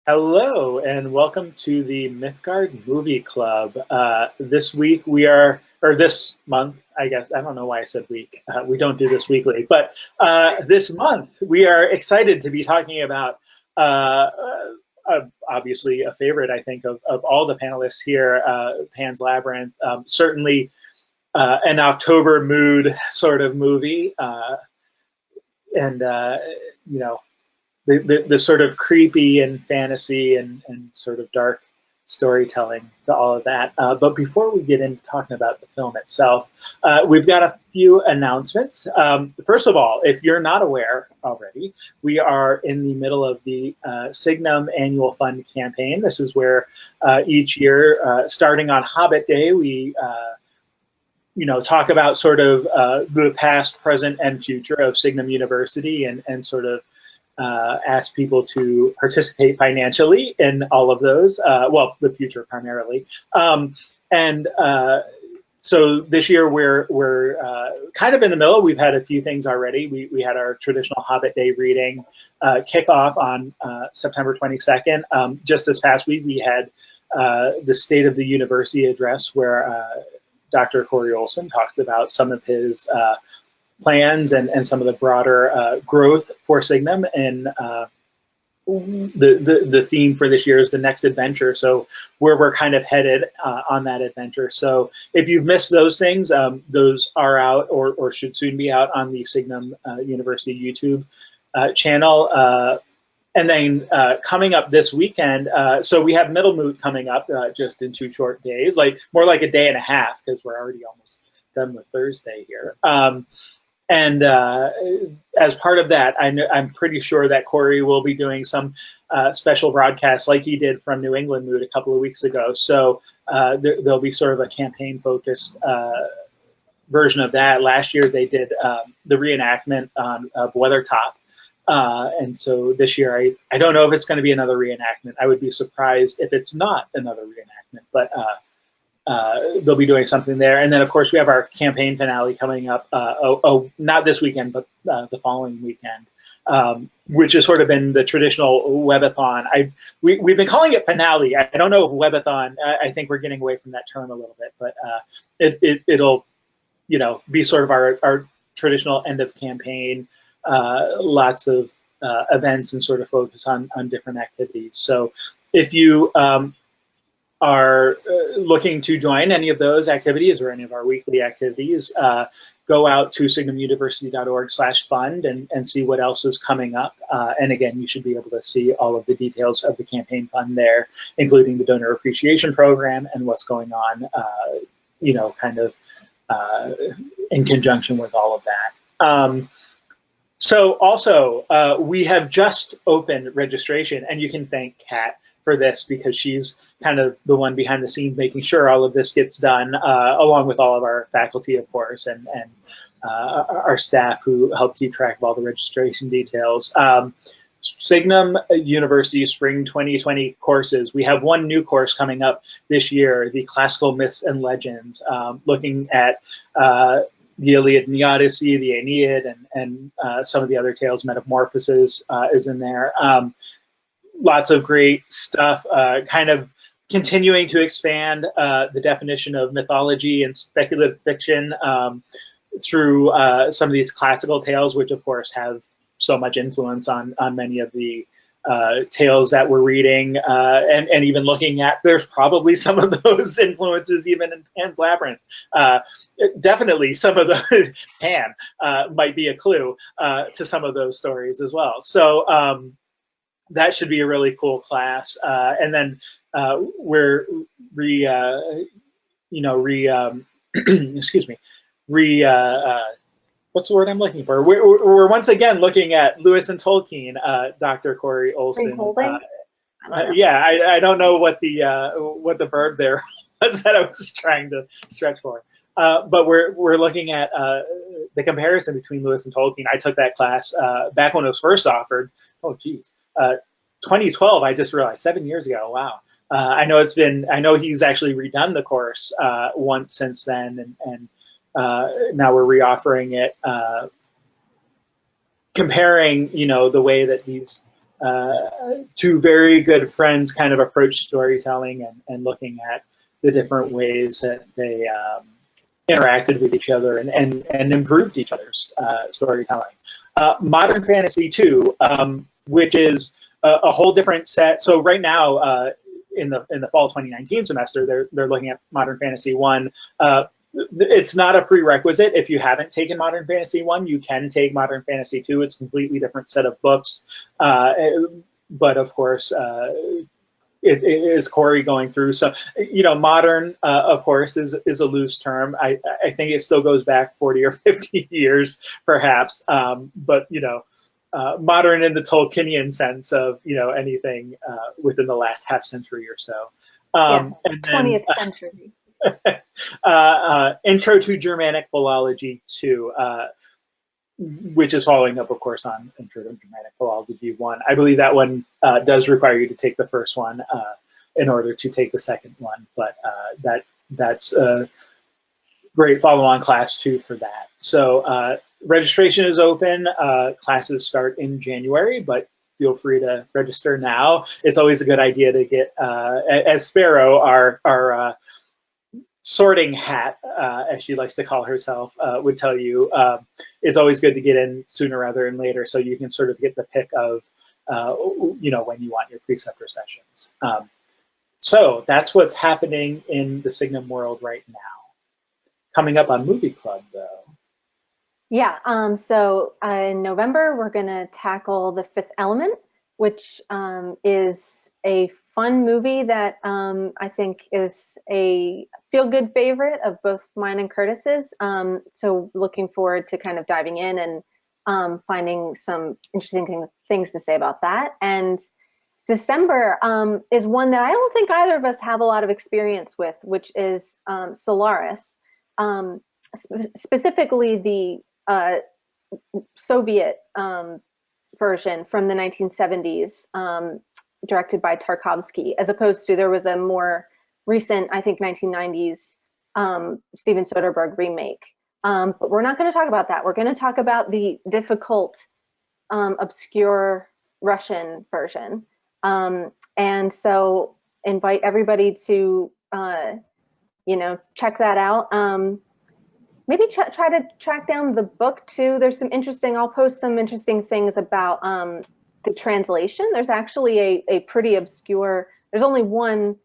Hello and welcome to the Mythgard Movie Club. This week we are, or this month, I guess, I don't know why I said week. We don't do this weekly, but this month we are excited to be talking about obviously a favorite, I think, of all the panelists here, Pan's Labyrinth. Certainly an October mood sort of movie. And, you know, the sort of creepy and fantasy and sort of dark storytelling to all of that. But before we get into talking about the film itself, we've got a few announcements. First of all, if you're not aware already, we are in the middle of the Signum Annual Fund campaign. This is where each year, starting on Hobbit Day, we talk about sort of the past, present, and future of Signum University and sort of ask people to participate financially in all of those, well, the future primarily. So this year we're kind of in the middle. We've had a few things already. We had our traditional Hobbit Day reading kickoff on September 22nd. Just this past week, we had the State of the University address where Dr. Corey Olson talked about some of his plans and some of the broader growth for Signum. And the theme for this year is the next adventure. So where we're kind of headed on that adventure. So if you've missed those things, those are out or should soon be out on the Signum University YouTube channel. And then coming up this weekend, so we have Middle Moot coming up just in 2 short days, like more like a day and a half because we're already almost done with Thursday here. And as part of that, I'm pretty sure that Corey will be doing some special broadcasts like he did from New England Mood a couple of weeks ago. So there'll be sort of a campaign-focused version of that. Last year they did the reenactment of Weathertop. And so this year, I don't know if it's going to be another reenactment. I would be surprised if it's not another reenactment, but they'll be doing something there. And then, of course, we have our campaign finale coming up, not this weekend, but the following weekend, which has sort of been the traditional webathon. We've been calling it finale. I don't know if webathon, I think we're getting away from that term a little bit, but it'll be sort of our traditional end of campaign, lots of events and sort of focus on different activities. So if you are looking to join any of those activities or any of our weekly activities, go out to signumuniversity.org/fund and see what else is coming up. And again, you should be able to see all of the details of the campaign fund there, including the donor appreciation program and what's going on, kind of in conjunction with all of that. So also, we have just opened registration, and you can thank Kat for this because she's kind of the one behind the scenes making sure all of this gets done, along with all of our faculty, of course, and our staff who help keep track of all the registration details. Signum University Spring 2020 courses. We have one new course coming up this year, the Classical Myths and Legends, looking at the Iliad and the Odyssey, the Aeneid, and some of the other tales. Metamorphoses is in there. Lots of great stuff, kind of continuing to expand the definition of mythology and speculative fiction through some of these classical tales, which of course have so much influence on many of the tales that we're reading, and even looking at, there's probably some of those influences even in Pan's Labyrinth. Definitely some of the Pan might be a clue to some of those stories as well. So that should be a really cool class. And then we're excuse me, what's the word I'm looking for? We're once again looking at Lewis and Tolkien, Dr. Corey Olson. Yeah, I don't know what the verb there was that I was trying to stretch for. But we're looking at the comparison between Lewis and Tolkien. I took that class back when it was first offered. Oh, geez. 2012, I just realized, 7 years ago. Wow. I know he's actually redone the course once since then, and now we're reoffering it, comparing, the way that these two very good friends kind of approach storytelling and looking at the different ways that they interacted with each other and improved each other's storytelling. Modern Fantasy 2, which is a whole different set. So right now, in the fall 2019 semester, they're looking at Modern Fantasy 1. It's not a prerequisite. If you haven't taken Modern Fantasy 1, you can take Modern Fantasy 2. It's a completely different set of books. But of course, it is Corey going through. So, modern, of course, is a loose term. I think it still goes back 40 or 50 years, perhaps. But, modern in the Tolkienian sense of, anything within the last half century or so. And 20th century. Intro to Germanic Philology 2, which is following up, of course, on Intro to Germanic Philology 1. I believe that one does require you to take the first one in order to take the second one, but that's a great follow-on class too for that. So registration is open. Classes start in January, but feel free to register now. It's always a good idea to get, as Sparrow, our sorting hat, as she likes to call herself, would tell you, it's always good to get in sooner rather than later, so you can sort of get the pick of, when you want your preceptor sessions. So that's what's happening in the Signum world right now. Coming up on Movie Club, though. Yeah, so in November, we're going to tackle The Fifth Element, which is a fun movie that I think is a feel-good favorite of both mine and Curtis's. So looking forward to kind of diving in and finding some interesting things to say about that. And December is one that I don't think either of us have a lot of experience with, which is Solaris, specifically the Soviet version from the 1970s. Directed by Tarkovsky, as opposed to there was a more recent, I think 1990s Steven Soderbergh remake. But we're not going to talk about that. We're going to talk about the difficult, obscure Russian version. And so invite everybody to, check that out. Maybe try to track down the book too. There's some interesting, I'll post some interesting things about the translation. There's actually a pretty obscure, there's only one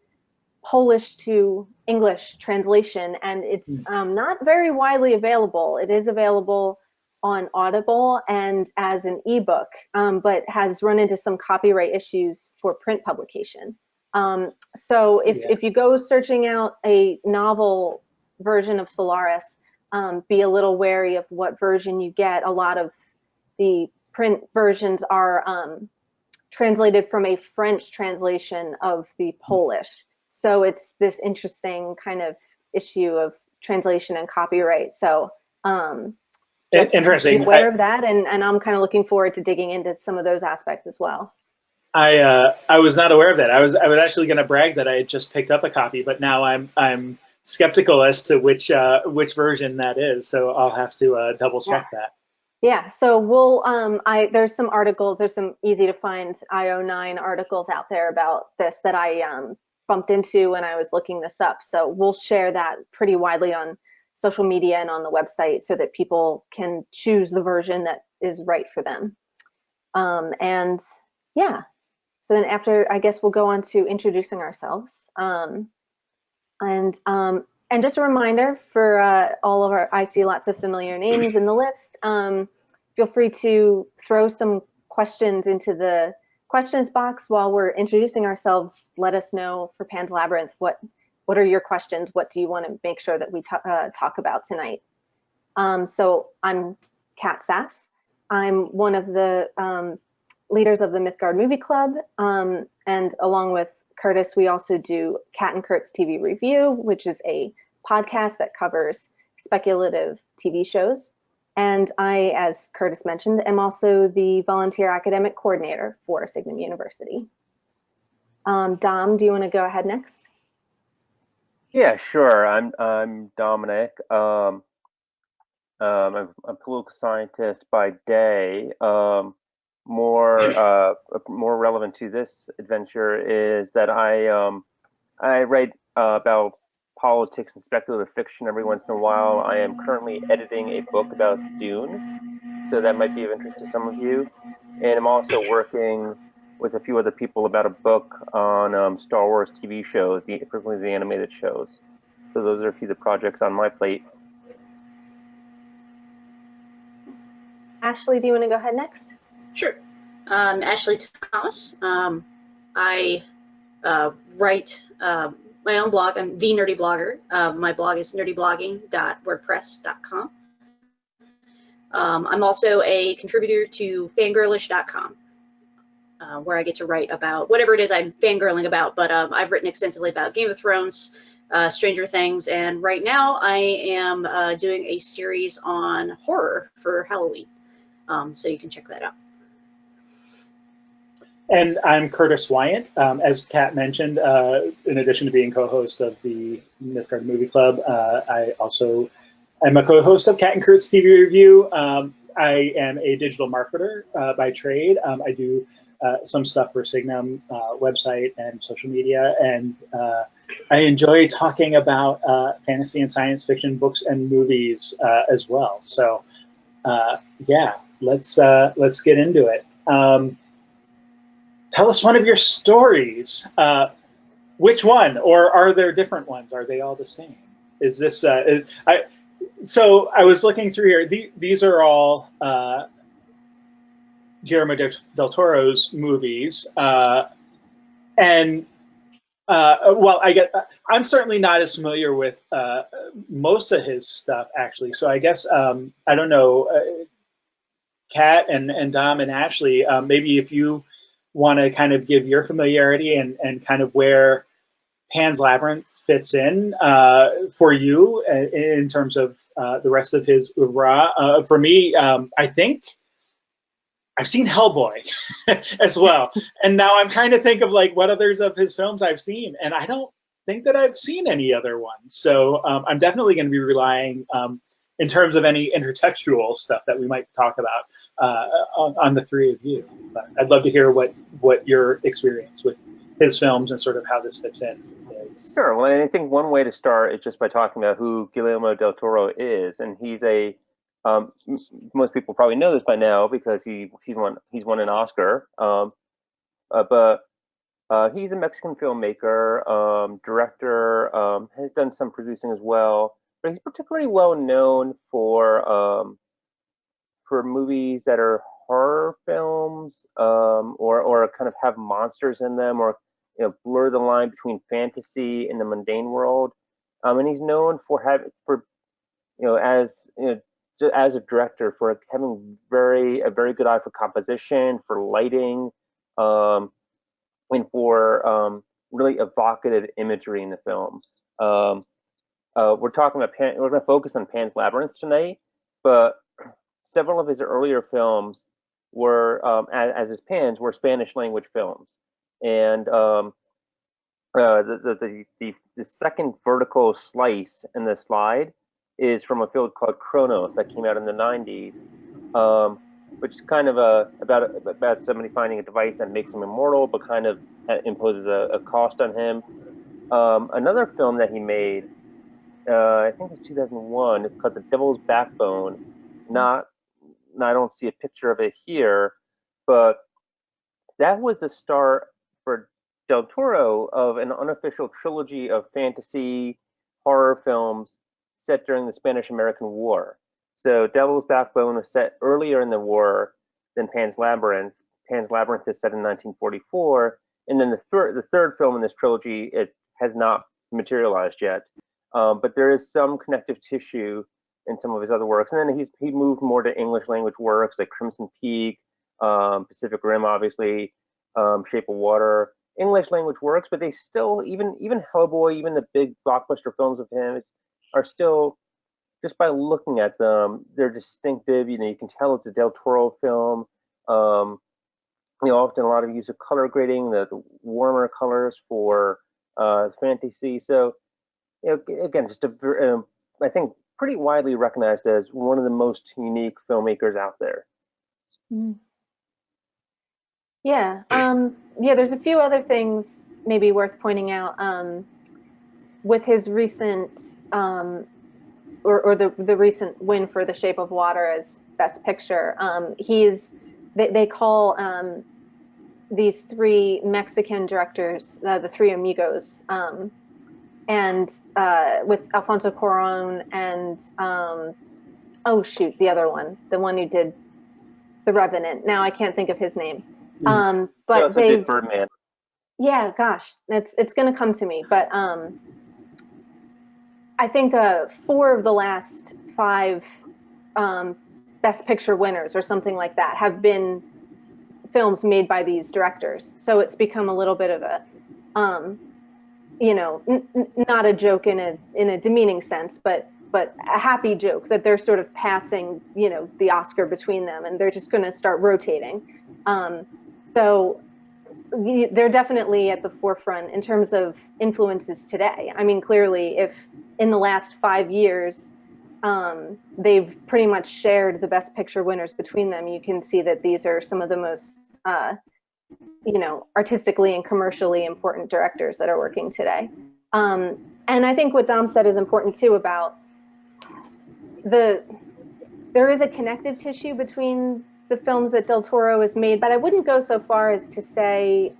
Polish to English translation, and it's not very widely available. It is available on Audible and as an ebook, but has run into some copyright issues for print publication. So if you go searching out a novel version of Solaris, be a little wary of what version you get. A lot of the print versions are translated from a French translation of the Polish. So it's this interesting kind of issue of translation and copyright. So just interesting. Be aware of that, and I'm kind of looking forward to digging into some of those aspects as well. I was not aware of that. I was actually going to brag that I had just picked up a copy, but now I'm skeptical as to which version that is. So I'll have to double check that. Yeah, so we'll there's some articles, there's some easy to find IO9 articles out there about this that I bumped into when I was looking this up. So we'll share that pretty widely on social media and on the website so that people can choose the version that is right for them. And yeah, so then after, I guess we'll go on to introducing ourselves. And just a reminder for all of our, I see lots of familiar names in the list. Feel free to throw some questions into the questions box while we're introducing ourselves. Let us know for Pan's Labyrinth, what are your questions? What do you want to make sure that we talk about tonight? So I'm Kat Sass. I'm one of the leaders of the Mythgard Movie Club, and along with Curtis, we also do Kat and Kurt's TV Review, which is a podcast that covers speculative TV shows. And I, as Curtis mentioned, am also the volunteer academic coordinator for Signum University. Dom, do you want to go ahead next? Yeah, sure. I'm Dominic. I'm a political scientist by day. more relevant to this adventure is that I write about politics and speculative fiction every once in a while. I am currently editing a book about Dune, so that might be of interest to some of you. And I'm also working with a few other people about a book on Star Wars TV shows, particularly the animated shows. So those are a few of the projects on my plate. Ashley, do you want to go ahead next? Sure. Ashley Thomas. I write my own blog. I'm the nerdy blogger. My blog is nerdyblogging.wordpress.com. I'm also a contributor to fangirlish.com, where I get to write about whatever it is I'm fangirling about, but I've written extensively about Game of Thrones, Stranger Things, and right now I am doing a series on horror for Halloween, so you can check that out. And I'm Curtis Wyant. As Kat mentioned, in addition to being co-host of the Mythgard Movie Club, I'm a co-host of Kat and Kurt's TV Review. I am a digital marketer by trade. I do some stuff for Signum website and social media, and I enjoy talking about fantasy and science fiction books and movies as well. So yeah, let's get into it. Tell us one of your stories. Which one, or are there different ones? Are they all the same? Is this? So I was looking through here. These are all Guillermo del Toro's movies, and well, I'm certainly not as familiar with most of his stuff, actually. So I guess I don't know, Kat and Dom and Ashley, maybe if you want to kind of give your familiarity and kind of where Pan's Labyrinth fits in for you in terms of the rest of his oeuvre. For me, I think I've seen Hellboy as well. And now I'm trying to think of like what others of his films I've seen, and I don't think that I've seen any other ones. So I'm definitely going to be relying in terms of any intertextual stuff that we might talk about on the three of you. But I'd love to hear what your experience with his films and sort of how this fits in is. Sure. Well, I think one way to start is just by talking about who Guillermo del Toro is, and he's most people probably know this by now because he's won an Oscar, but he's a Mexican filmmaker, director, has done some producing as well. But he's particularly well known for movies that are horror films, or kind of have monsters in them, or blur the line between fantasy and the mundane world. And he's known for as a director for having a very good eye for composition, for lighting, and for really evocative imagery in the film. We're going to focus on Pan's Labyrinth tonight, but several of his earlier films were, as his Pan's, were Spanish language films. And the second vertical slice in the slide is from a film called Kronos that came out in the 90s, which is kind of about somebody finding a device that makes him immortal, but kind of imposes a cost on him. Another film that he made, I think it was 2001. It's called The Devil's Backbone. I don't see a picture of it here, but that was the start for Del Toro of an unofficial trilogy of fantasy horror films set during the Spanish-American War. So Devil's Backbone was set earlier in the war than Pan's Labyrinth. Pan's Labyrinth is set in 1944, and then the third film in this trilogy, it has not materialized yet. But there is some connective tissue in some of his other works. And then he moved more to English language works like Crimson Peak, Pacific Rim, obviously, Shape of Water. English language works, but they still, even Hellboy, even the big blockbuster films of him, are still, just by looking at them, they're distinctive. You can tell it's a Del Toro film. Often a lot of use of color grading, the warmer colors for fantasy. So, again, just I think pretty widely recognized as one of the most unique filmmakers out there. Yeah. Yeah, there's a few other things maybe worth pointing out. With his recent or the recent win for The Shape of Water as Best Picture, they call these three Mexican directors the Three Amigos, and with Alfonso Cuarón and oh shoot, the other one, the one who did The Revenant. Now I can't think of his name. He But also did Birdman. yeah, gosh, it's gonna come to me. But I think four of the last five Best Picture winners or something like that have been films made by these directors. So it's become a little bit of a, not a joke in a demeaning sense, but a happy joke that they're sort of passing, the Oscar between them, and they're just going to start rotating. So they're definitely at the forefront in terms of influences today. I mean, clearly, if in the last 5 years they've pretty much shared the Best Picture winners between them, you can see that these are some of the most, artistically and commercially important directors that are working today. And I think what Dom said is important too about there is a connective tissue between the films that Del Toro has made, but I wouldn't go so far as to say,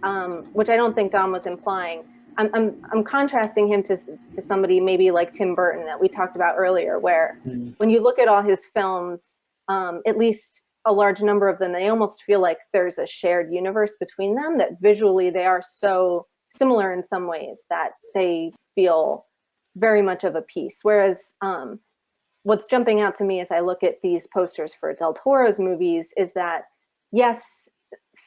which I don't think Dom was implying. I'm contrasting him to somebody maybe like Tim Burton that we talked about earlier, where when you look at all his films, at least a large number of them, they almost feel like there's a shared universe between them, that visually they are so similar in some ways that they feel very much of a piece. Whereas what's jumping out to me as I look at these posters for Del Toro's movies is that, yes,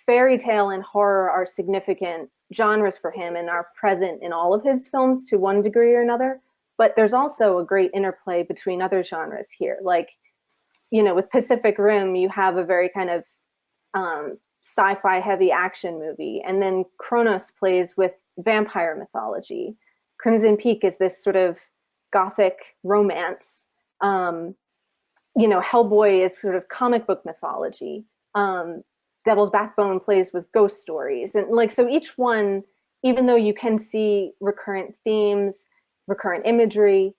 fairy tale and horror are significant genres for him and are present in all of his films to one degree or another, but there's also a great interplay between other genres here. Like, with Pacific Rim, you have a very kind of sci-fi heavy action movie, and then Kronos plays with vampire mythology. Crimson Peak is this sort of gothic romance. Hellboy is sort of comic book mythology. Devil's Backbone plays with ghost stories. And so each one, even though you can see recurrent themes, recurrent imagery,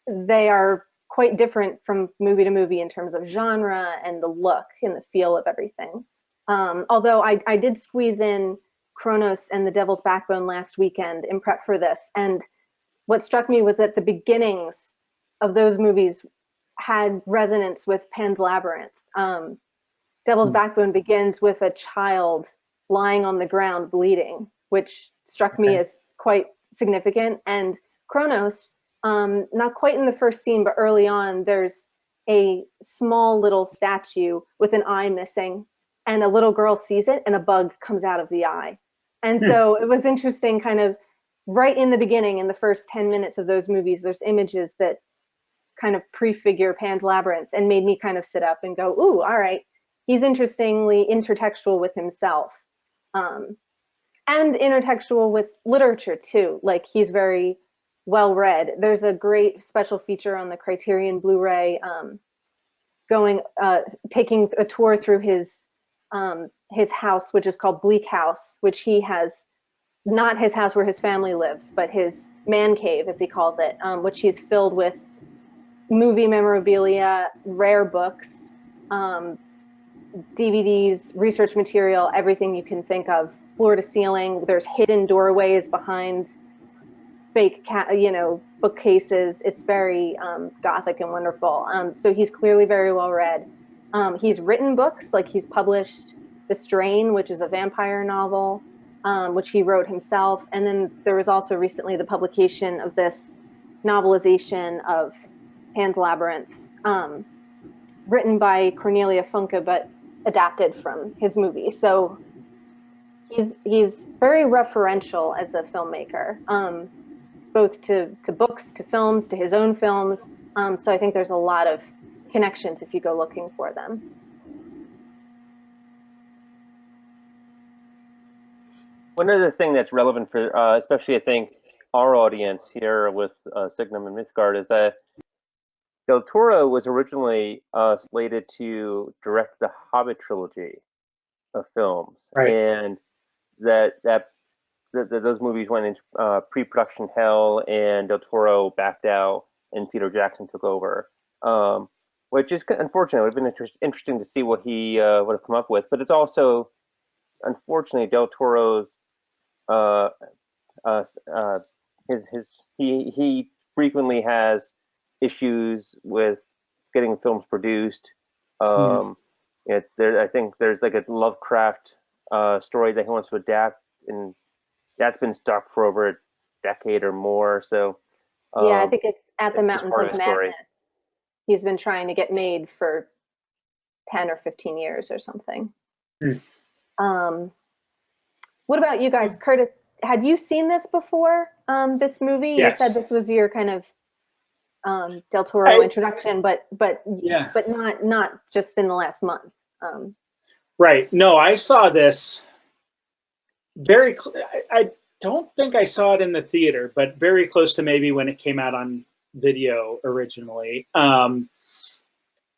they are quite different from movie to movie in terms of genre and the look and the feel of everything. Although I did squeeze in Kronos and The Devil's Backbone last weekend in prep for this. And what struck me was that the beginnings of those movies had resonance with Pan's Labyrinth. Devil's Backbone begins with a child lying on the ground bleeding, which struck me as quite significant. And Kronos, not quite in the first scene, but early on, there's a small little statue with an eye missing, and a little girl sees it, and a bug comes out of the eye. And so it was interesting, kind of right in the beginning, in the first 10 minutes of those movies, there's images that kind of prefigure Pan's Labyrinth and made me kind of sit up and go, ooh, all right. He's interestingly intertextual with himself, and intertextual with literature too. Like, he's very well read. There's a great special feature on the Criterion Blu-ray, taking a tour through his house, which is called Bleak House, which he has, not his house where his family lives, but his man cave, as he calls it, which he's filled with movie memorabilia, rare books, DVDs, research material, everything you can think of, floor to ceiling. There's hidden doorways behind fake, bookcases. It's very gothic and wonderful. So he's clearly very well read. He's written books, like he's published The Strain, which is a vampire novel, which he wrote himself. And then there was also recently the publication of this novelization of Pan's Labyrinth, written by Cornelia Funke, but adapted from his movie. So he's very referential as a filmmaker, both to books, to films, to his own films. So I think there's a lot of connections if you go looking for them. One other thing that's relevant for, especially I think, our audience here with Signum and Mythgard is that Del Toro was originally slated to direct the Hobbit trilogy, of films, Right. and those movies went into pre-production hell, and Del Toro backed out, and Peter Jackson took over, which is unfortunate. It would have been interesting to see what he would have come up with, but it's also, unfortunately, Del Toro's he frequently has issues with getting films produced. I think there's like a Lovecraft story that he wants to adapt, and that's been stuck for over a decade or more. So yeah, I think it's At the Mountains of Madness. Story. He's been trying to get made for 10 or 15 years or something. What about you guys? Curtis, had you seen this before, this movie? Yes. You said this was your kind of Del Toro introduction, but not just in the last month. Right. No, I saw this I don't think I saw it in the theater, but very close to maybe when it came out on video originally.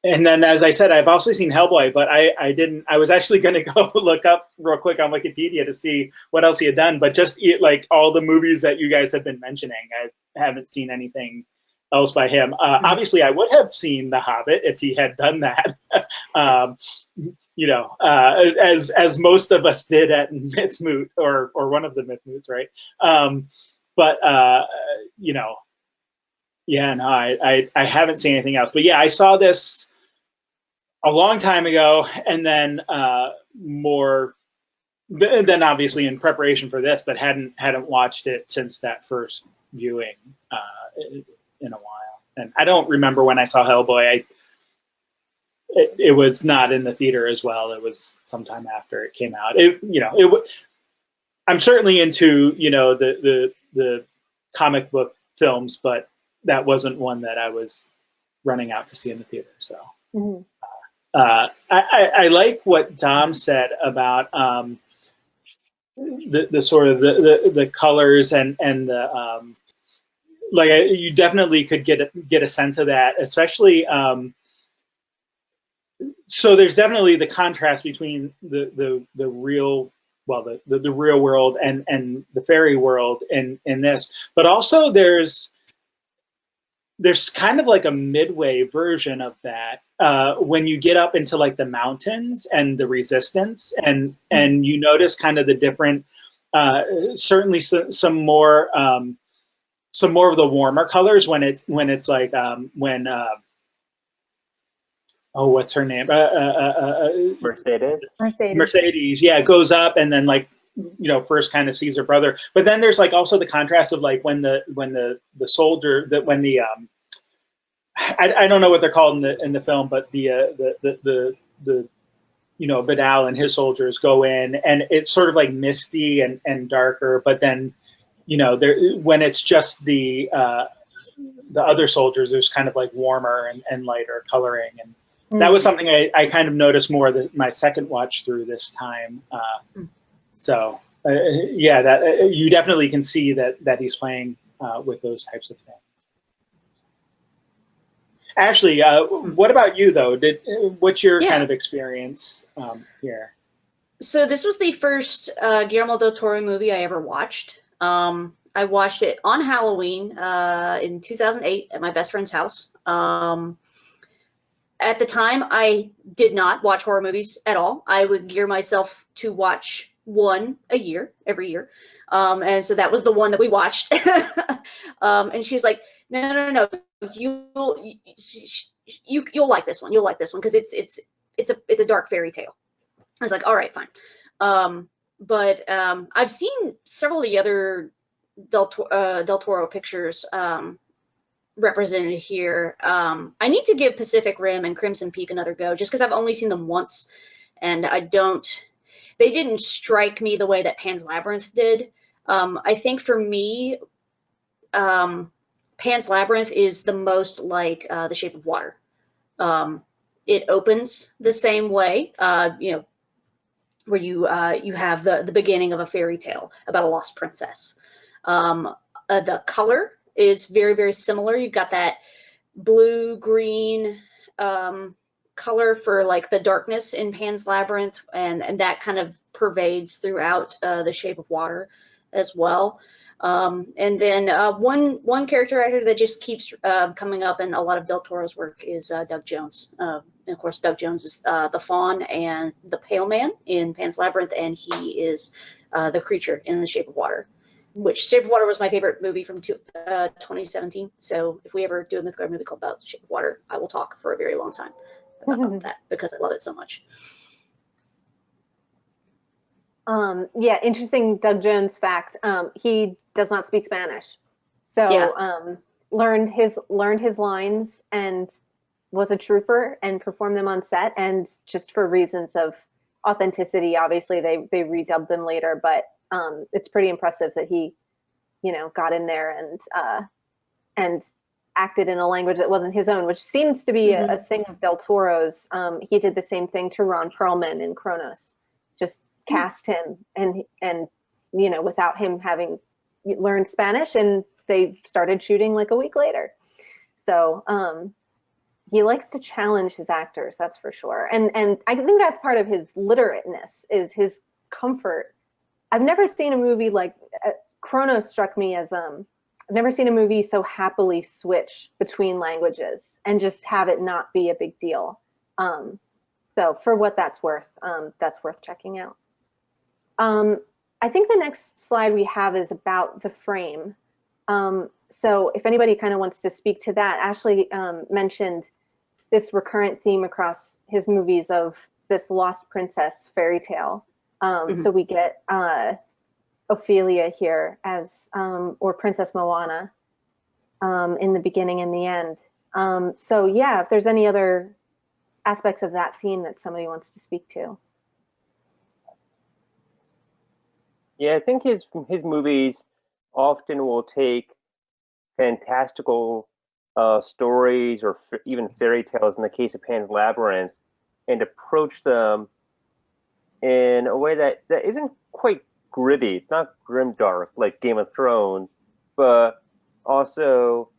And then, as I said, I've also seen Hellboy, but I didn't. I was actually going to go look up real quick on Wikipedia to see what else he had done. But just like all the movies that you guys have been mentioning, I haven't seen anything else by him. Obviously, I would have seen The Hobbit if he had done that. As most of us did at Mythmoot or one of the Mythmoots, right? I haven't seen anything else. But yeah, I saw this a long time ago, and then then obviously in preparation for this, but hadn't watched it since that first viewing in a while. And I don't remember when I saw Hellboy. It was not in the theater as well. It was sometime after it came out. I'm certainly into the comic book films, but that wasn't one that I was running out to see in the theater. So I like what Dom said about the sort of the colors and the you definitely could get a sense of that, especially. So there's definitely the contrast between the real, the real world and the fairy world in this, but also there's kind of like a midway version of that when you get up into like the mountains and the resistance, and you notice kind of the different, certainly some more of the warmer colors when it's like what's her name? Mercedes. Yeah, goes up and then first kind of sees her brother, but then there's like also the contrast of like when the soldier I don't know what they're called in the film, but the Vidal and his soldiers go in, and it's sort of like misty and darker, but then when it's just the other soldiers, there's kind of like warmer and lighter coloring, and that was something I kind of noticed more my second watch through this time. So that you definitely can see that he's playing with those types of things. Ashley, what about you though? What's your kind of experience here? So this was the first Guillermo del Toro movie I ever watched. I watched it on Halloween in 2008 at my best friend's house. At the time, I did not watch horror movies at all. I would gear myself to watch one every year. And so that was the one that we watched. And she's like, no, you'll like this one. You'll like this one because it's a dark fairy tale. I was like, all right, fine. But I've seen several of the other Del Toro pictures represented here. I need to give Pacific Rim and Crimson Peak another go, just because I've only seen them once, and they didn't strike me the way that Pan's Labyrinth did. I think for me, Pan's Labyrinth is the most like The Shape of Water. It opens the same way, where you have the beginning of a fairy tale about a lost princess. The color is very, very similar. You've got that blue, green, color for like the darkness in Pan's Labyrinth, and that kind of pervades throughout The Shape of Water as well. And then one character writer that just keeps coming up in a lot of Del Toro's work is Doug Jones. And of course, Doug Jones is the faun and the pale man in Pan's Labyrinth, and he is the creature in The Shape of Water, which Shape of Water was my favorite movie from 2017. So if we ever do a Mythgard Movie Club about Shape of Water, I will talk for a very long time about that because I love it so much. Yeah, interesting Doug Jones fact. He does not speak Spanish, so Yeah. learned his lines and was a trooper and performed them on set. And just for reasons of authenticity, obviously they redubbed them later. But it's pretty impressive that he, got in there and acted in a language that wasn't his own, which seems to be a thing of Del Toro's. He did the same thing to Ron Perlman in Kronos, just cast him and without him having learned Spanish, and they started shooting like a week later. So he likes to challenge his actors, that's for sure. And I think that's part of his literateness, is his comfort. I've never seen a movie like Kronos struck me as I've never seen a movie so happily switch between languages and just have it not be a big deal. So for what that's worth checking out. I think the next slide we have is about the frame. So if anybody kind of wants to speak to that, Ashley mentioned this recurrent theme across his movies of this lost princess fairy tale. So we get Ofelia here as, or Princess Moanna in the beginning and the end. So yeah, if there's any other aspects of that theme that somebody wants to speak to. Yeah, I think his movies often will take fantastical stories or even fairy tales, in the case of Pan's Labyrinth, and approach them in a way that isn't quite gritty. It's not grimdark like Game of Thrones, but also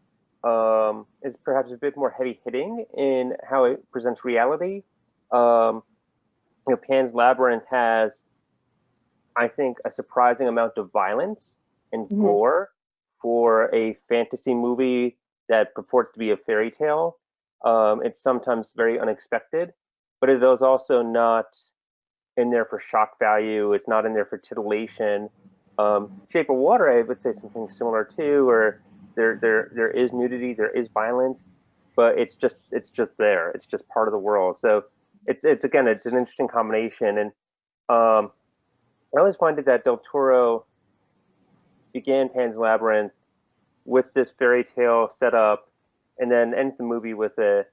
is perhaps a bit more heavy-hitting in how it presents reality. Pan's Labyrinth has, I think, a surprising amount of violence and gore for a fantasy movie that purports to be a fairy tale. It's sometimes very unexpected, but it is also not in there for shock value. It's not in there for titillation. Shape of Water, I would say something similar too, where there is nudity, there is violence, but it's just there. It's just part of the world. So it's an interesting combination. And I always find it that Del Toro began Pan's Labyrinth with this fairy tale setup, and then ends the movie with it.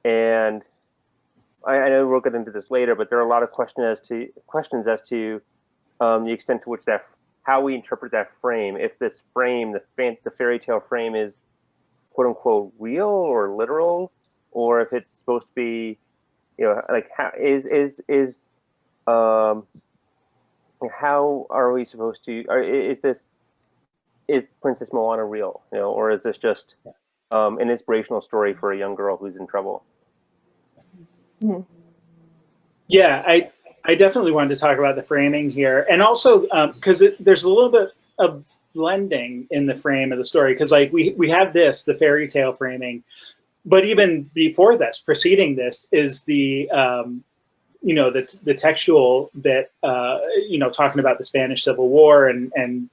And I know we'll get into this later, but there are a lot of questions as to the extent to which how we interpret that frame. If this frame, the fairy tale frame, is quote unquote real or literal, or if it's supposed to be, like how are we supposed to? Is Princess Moanna real? Or is this just an inspirational story for a young girl who's in trouble? Yeah, I definitely wanted to talk about the framing here, and also because there's a little bit of blending in the frame of the story, because like we have the fairy tale framing, but even before this, preceding this, is the the textual bit, talking about the Spanish Civil War and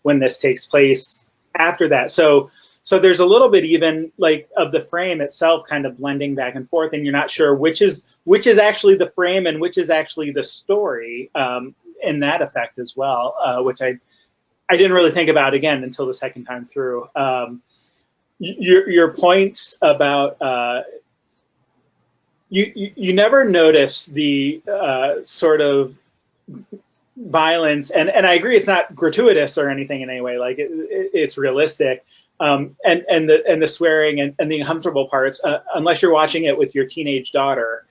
when this takes place after that. So there's a little bit even like of the frame itself kind of blending back and forth, and you're not sure which is actually the frame and which is actually the story in that effect as well, which I didn't really think about again until the second time through. Your points about you never notice the sort of violence, and I agree it's not gratuitous or anything in any way, like it's realistic, and the swearing and the uncomfortable parts, unless you're watching it with your teenage daughter,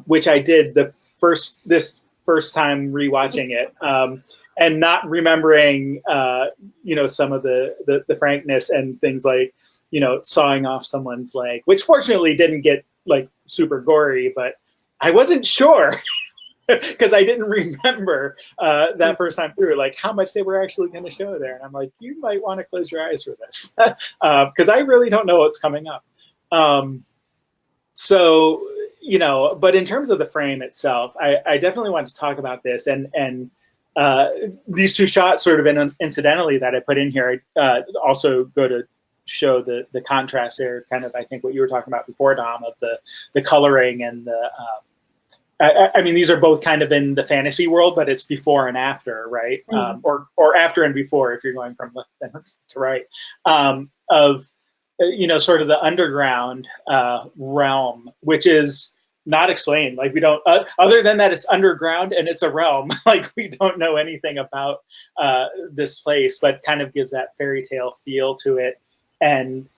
which I did this first time rewatching it, and not remembering, some of the frankness and things like, sawing off someone's leg, which fortunately didn't get like super gory, but I wasn't sure because I didn't remember that first time through, like how much they were actually going to show there. And I'm like, you might want to close your eyes for this because I really don't know what's coming up. So, but in terms of the frame itself, I definitely want to talk about this. And these two shots sort of incidentally that I put in here, I also go to show the contrast there, kind of, I think what you were talking about before, Dom, of the coloring and I mean, these are both kind of in the fantasy world, but it's before and after, right? Or after and before, if you're going from left to right, of, sort of the underground realm, which is not explained. Like we don't, other than that it's underground and it's a realm, like we don't know anything about this place, but kind of gives that fairy tale feel to it. And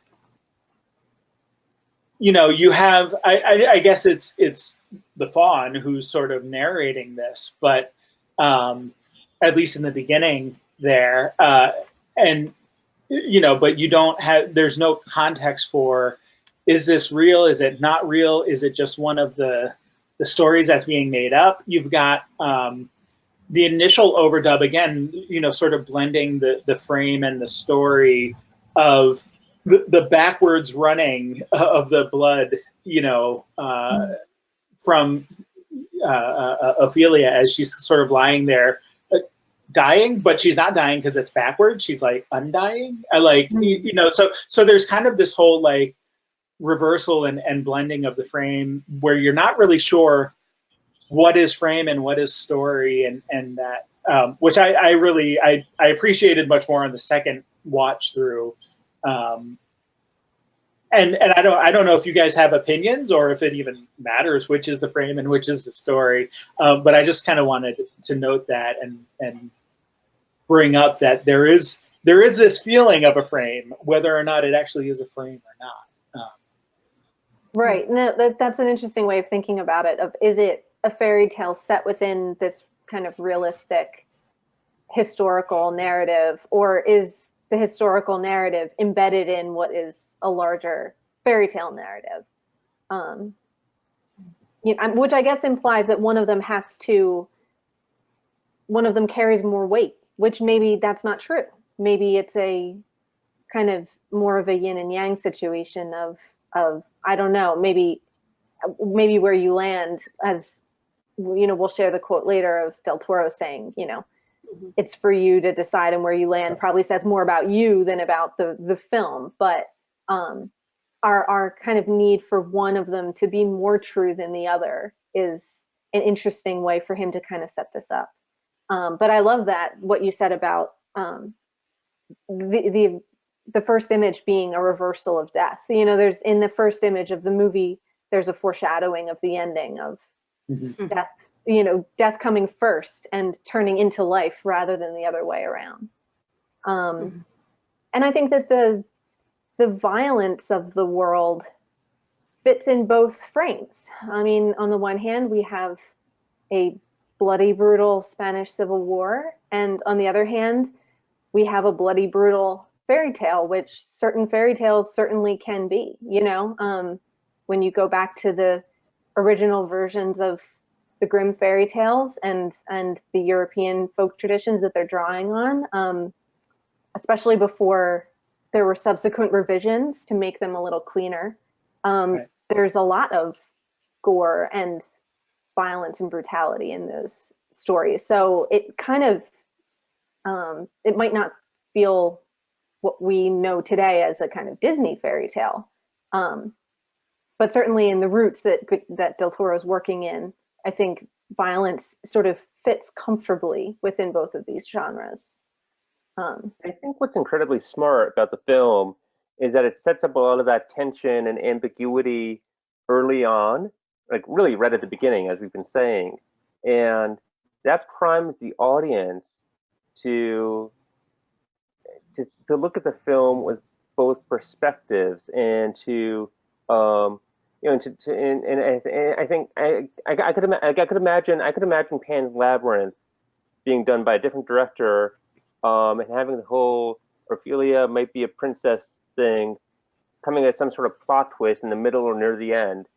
you have, I guess it's the faun who's sort of narrating this, but at least in the beginning there, and but you don't have, there's no context for, is this real? Is it not real? Is it just one of the stories that's being made up? You've got the initial overdub again, sort of blending the frame and the story of the backwards running of the blood, from Ofelia as she's sort of lying there, dying, but she's not dying because it's backwards. She's like undying. So there's kind of this whole like reversal and blending of the frame where you're not really sure what is frame and what is story, and that which I really appreciated much more on the second watch through. And I don't know if you guys have opinions or if it even matters which is the frame and which is the story, but I just kind of wanted to note that and bring up that there is this feeling of a frame, whether or not it actually is a frame or not. Right. No, that's an interesting way of thinking about it. Of, is it a fairy tale set within this kind of realistic historical narrative, or is the historical narrative embedded in what is a larger fairy tale narrative? Which I guess implies that one of them carries more weight, which maybe that's not true. Maybe it's a kind of more of a yin and yang situation of I don't know, maybe where you land, as we'll share the quote later of Del Toro saying, it's for you to decide, and where you land probably says more about you than about the film. But our kind of need for one of them to be more true than the other is an interesting way for him to kind of set this up. But I love that, what you said about the first image being a reversal of death. There's, in the first image of the movie, there's a foreshadowing of the ending of death, death coming first and turning into life rather than the other way around. And I think that the violence of the world fits in both frames. I mean, on the one hand, we have a bloody, brutal Spanish Civil War, and on the other hand, we have a bloody, brutal fairy tale, which certain fairy tales certainly can be. When you go back to the original versions of the Grimm fairy tales and the European folk traditions that they're drawing on, especially before there were subsequent revisions to make them a little cleaner, right. There's a lot of gore and violence and brutality in those stories. So it kind of, it might not feel what we know today as a kind of Disney fairy tale, but certainly in the roots that Del Toro is working in, I think violence sort of fits comfortably within both of these genres. I think what's incredibly smart about the film is that it sets up a lot of that tension and ambiguity early on, like really right at the beginning, as we've been saying, and that primes the audience to look at the film with both perspectives and to you know, and I think I could imagine Pan's Labyrinth being done by a different director, and having the whole Ofelia might be a princess thing coming as some sort of plot twist in the middle or near the end,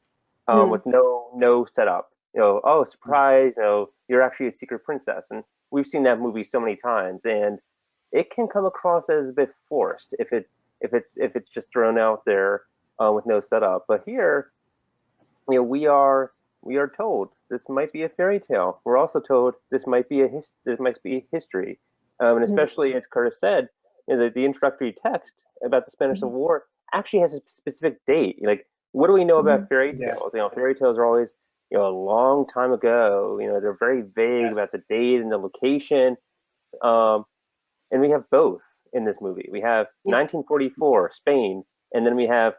with no setup. You know, oh surprise, you know, you're actually a secret princess, and we've seen that movie so many times, and it can come across as a bit forced if it's just thrown out there with no setup. But here, you know, we are told this might be a fairy tale. We're also told this might be history, and especially as Curtis said, you know, the introductory text about the Spanish Civil War actually has a specific date. Like, what do we know about fairy tales? You know, fairy tales are always, you know, a long time ago. You know, they're very vague about the date and the location, and we have both in this movie. We have 1944 Spain, and then we have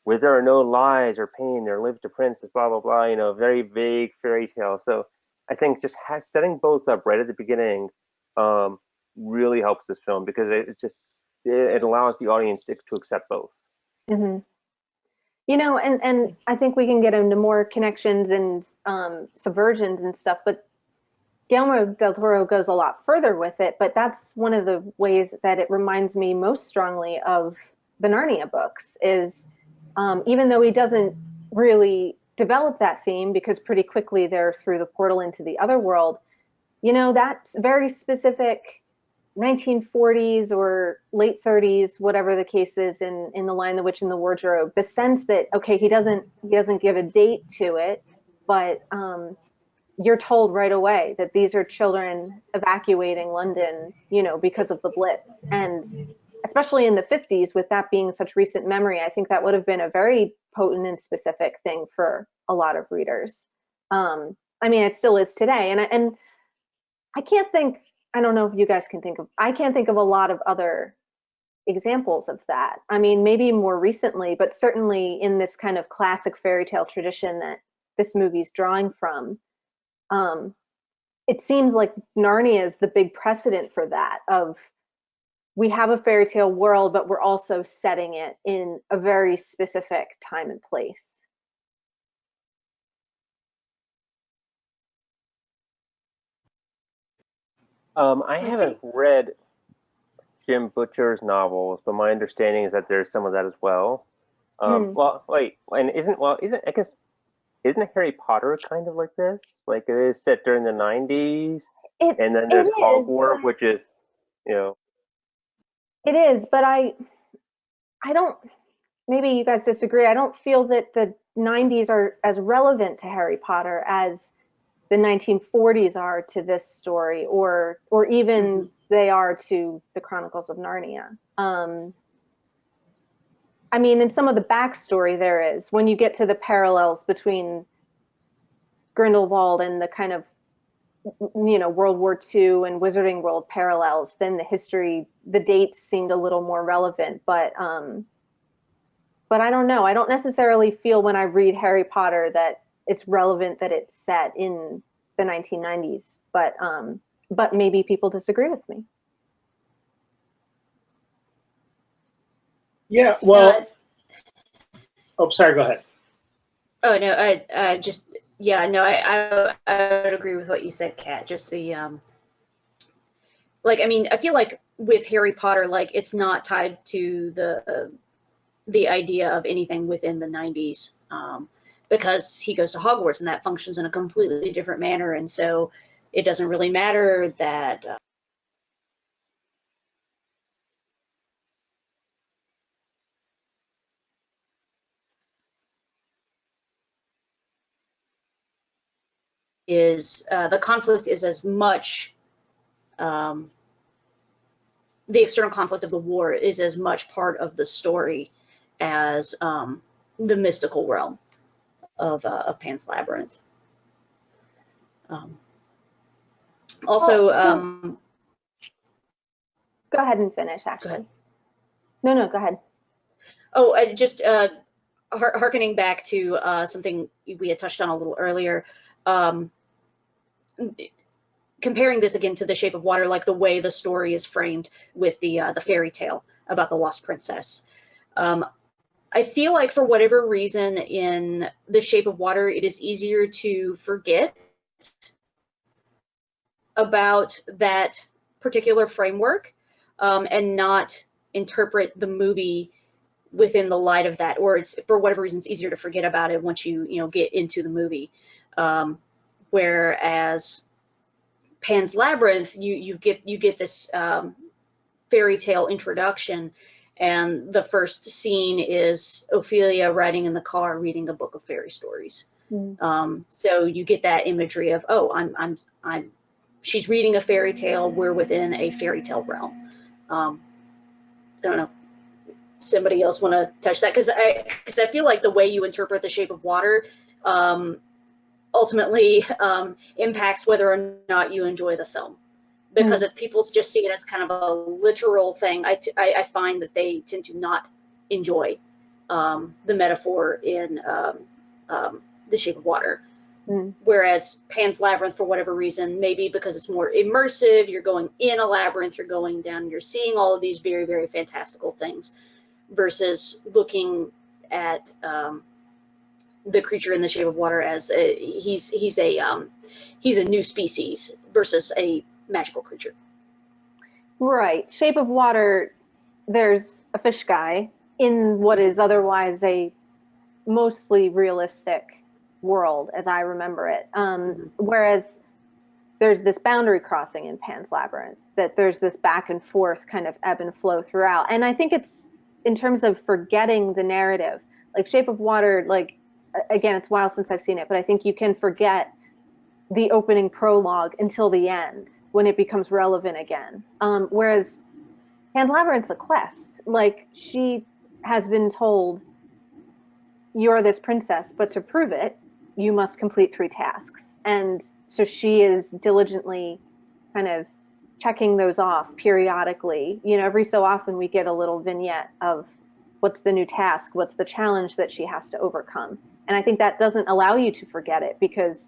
where there are no lies or pain, there lives a princess, blah blah blah. You know, very vague fairy tale. So I think just setting both up right at the beginning really helps this film, because it allows the audience to accept both. You know, and I think we can get into more connections and subversions and stuff, but Guillermo del Toro goes a lot further with it. But that's one of the ways that it reminds me most strongly of the Narnia books, is even though he doesn't really develop that theme, because pretty quickly they're through the portal into the other world, you know, that's very specific 1940s or late 30s, whatever the case is, in The Lion, the Witch, and the Wardrobe. The sense that, okay, he doesn't give a date to it, but you're told right away that these are children evacuating London, you know, because of the Blitz. And especially in the 50s, with that being such recent memory, I think that would have been a very potent and specific thing for a lot of readers. I mean, it still is today. And I can't think, I don't know if you guys can think of, I can't think of a lot of other examples of that. I mean, maybe more recently, but certainly in this kind of classic fairy tale tradition that this movie's drawing from, it seems like Narnia is the big precedent for that, of we have a fairy tale world, but we're also setting it in a very specific time and place. I haven't read Jim Butcher's novels, but my understanding is that there's some of that as well. Well, wait, and isn't Harry Potter kind of like this? Like, it is set during the 90s, and then there's Hogwarts, which is, you know. It is, but I don't, maybe you guys disagree, I don't feel that the 90s are as relevant to Harry Potter as the 1940s are to this story, or even they are to the Chronicles of Narnia. I mean, in some of the backstory there is, when you get to the parallels between Grindelwald and the kind of, you know, World War II and Wizarding World parallels, then the history, the dates seemed a little more relevant. But I don't know. I don't necessarily feel when I read Harry Potter that it's relevant that it's set in the 1990s. But maybe people disagree with me. Yeah, well, oh, sorry, go ahead. Oh, no, I just, yeah, no, I would agree with what you said, Kat. Just the, like, I mean, I feel like with Harry Potter, like, it's not tied to the idea of anything within the 90s, because he goes to Hogwarts and that functions in a completely different manner. And so it doesn't really matter that, the conflict is as much, the external conflict of the war is as much part of the story as the mystical realm of Pan's Labyrinth. Also, go ahead and finish, actually. No, go ahead. Oh, I just hearkening back to something we had touched on a little earlier, comparing this again to The Shape of Water, like the way the story is framed with the fairy tale about the lost princess. I feel like for whatever reason in The Shape of Water, it is easier to forget about that particular framework and not interpret the movie within the light of that, or it's for whatever reason it's easier to forget about it once you get into the movie. Whereas Pan's Labyrinth, you get this fairy tale introduction, and the first scene is Ofelia riding in the car reading a book of fairy stories. So you get that imagery of, oh, she's reading a fairy tale. We're within a fairy tale realm. I don't know. Somebody else want to touch that? Because I feel like the way you interpret The Shape of Water ultimately impacts whether or not you enjoy the film. Because if people just see it as kind of a literal thing, I find that they tend to not enjoy the metaphor in The Shape of Water. Whereas Pan's Labyrinth, for whatever reason, maybe because it's more immersive, you're going in a labyrinth, you're going down, you're seeing all of these very, very fantastical things, versus looking at the creature in The Shape of Water as he's a new species versus a magical creature. Right. Shape of Water, there's a fish guy in what is otherwise a mostly realistic world, as I remember it. Whereas there's this boundary crossing in Pan's Labyrinth, that there's this back and forth kind of ebb and flow throughout. And I think it's, in terms of forgetting the narrative, like Shape of Water, like, again, it's a while since I've seen it, but I think you can forget the opening prologue until the end when it becomes relevant again. Whereas Pan's Labyrinth's a quest. Like, she has been told, you're this princess, but to prove it, you must complete 3 tasks. And so she is diligently kind of checking those off periodically. You know, every so often we get a little vignette of what's the new task, what's the challenge that she has to overcome. And I think that doesn't allow you to forget it, because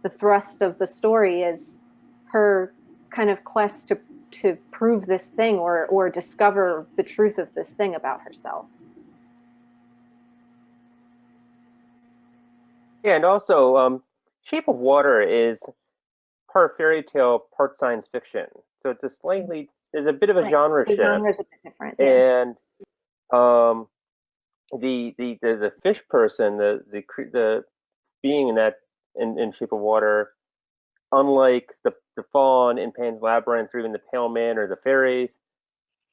the thrust of the story is her kind of quest to prove this thing or discover the truth of this thing about herself. Yeah, and also, Shape of Water is part fairy tale, part science fiction. So it's there's a bit of a genre shift. The genre's a bit different. Yeah. And the fish person, the being in Shape of Water, unlike the faun in Pan's Labyrinth, or even the pale man or the fairies,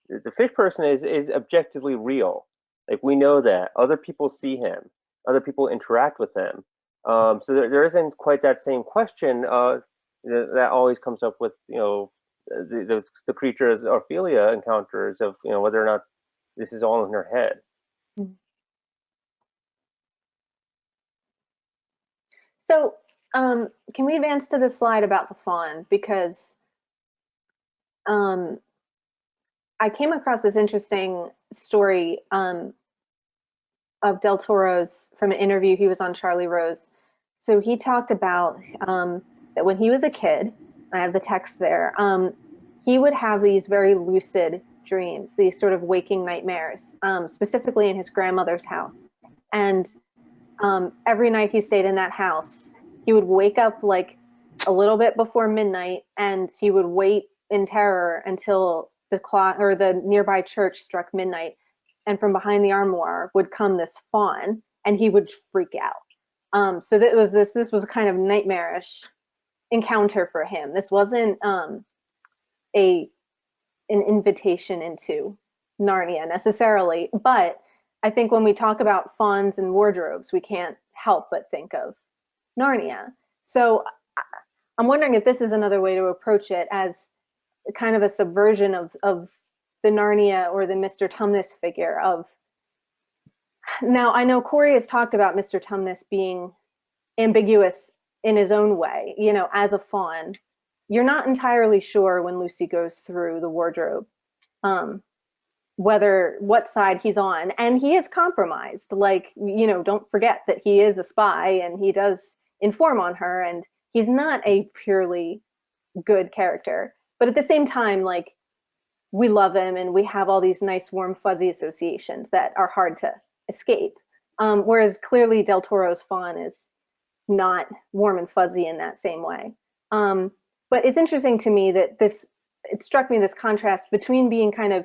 the fish person is objectively real. Like, we know that other people see him, other people interact with him. So there isn't quite that same question that always comes up with, the creatures Ofelia encounters, of whether or not this is all in her head. So can we advance to the slide about the faun? Because I came across this interesting story of Del Toro's from an interview he was on Charlie Rose. So he talked about that when he was a kid, I have the text there, he would have these very lucid dreams, these sort of waking nightmares, specifically in his grandmother's house. And every night he stayed in that house, he would wake up like a little bit before midnight, and he would wait in terror until the clock or the nearby church struck midnight. And from behind the armoire would come this faun, and he would freak out. So that was this was a kind of nightmarish encounter for him. This wasn't an invitation into Narnia necessarily, but I think when we talk about fauns and wardrobes, we can't help but think of Narnia. So I'm wondering if this is another way to approach it, as kind of a subversion of the Narnia or the Mr. Tumnus figure of. Now, I know Corey has talked about Mr. Tumnus being ambiguous in his own way, as a faun. You're not entirely sure when Lucy goes through the wardrobe, what side he's on, and he is compromised. Like, don't forget that he is a spy, and he does inform on her, and he's not a purely good character. But at the same time, like, we love him, and we have all these nice, warm, fuzzy associations that are hard to escape. Whereas clearly Del Toro's faun is not warm and fuzzy in that same way. But it's interesting to me that it struck me this contrast between being kind of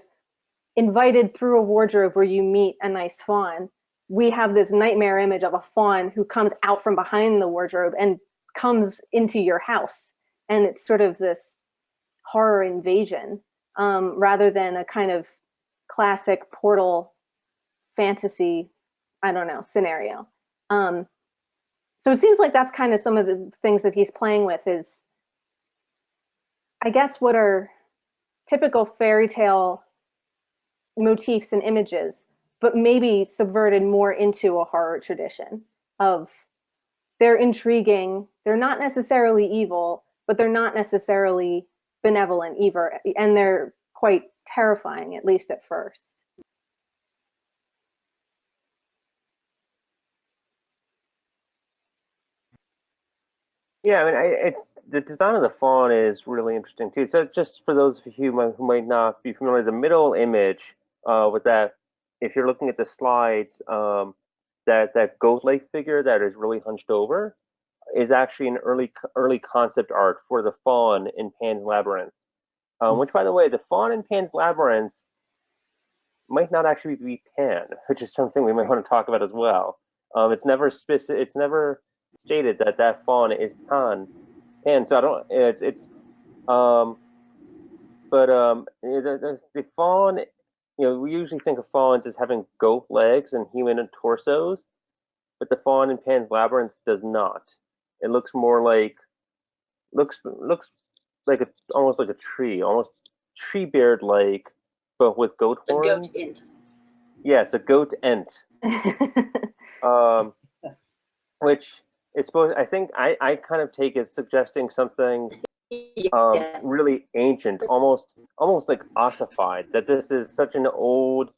invited through a wardrobe where you meet a nice faun. We have this nightmare image of a faun who comes out from behind the wardrobe and comes into your house. And it's sort of this horror invasion, rather than a kind of classic portal fantasy, I don't know, scenario. So it seems like that's kind of some of the things that he's playing with is, I guess, what are typical fairy tale motifs and images, but maybe subverted more into a horror tradition of they're intriguing, they're not necessarily evil, but they're not necessarily benevolent either, and they're quite terrifying, at least at first. Yeah, I mean, it's the design of the faun is really interesting too. So just for those of you who might not be familiar, the middle image with that, if you're looking at the slides, that goat-like figure that is really hunched over is actually an early concept art for the faun in Pan's Labyrinth. Which, by the way, the faun in Pan's Labyrinth might not actually be Pan, which is something we might want to talk about as well. It's never stated that faun is Pan. So I don't. The faun. You know, we usually think of fawns as having goat legs and human torsos, but the faun in Pan's Labyrinth does not. It looks more like looks like almost like a tree, almost tree beard like, but with goat horns. A goat ent. Yes, a goat ent. Which is supposed. I think I kind of take as suggesting something really ancient, almost like ossified. That this is such an old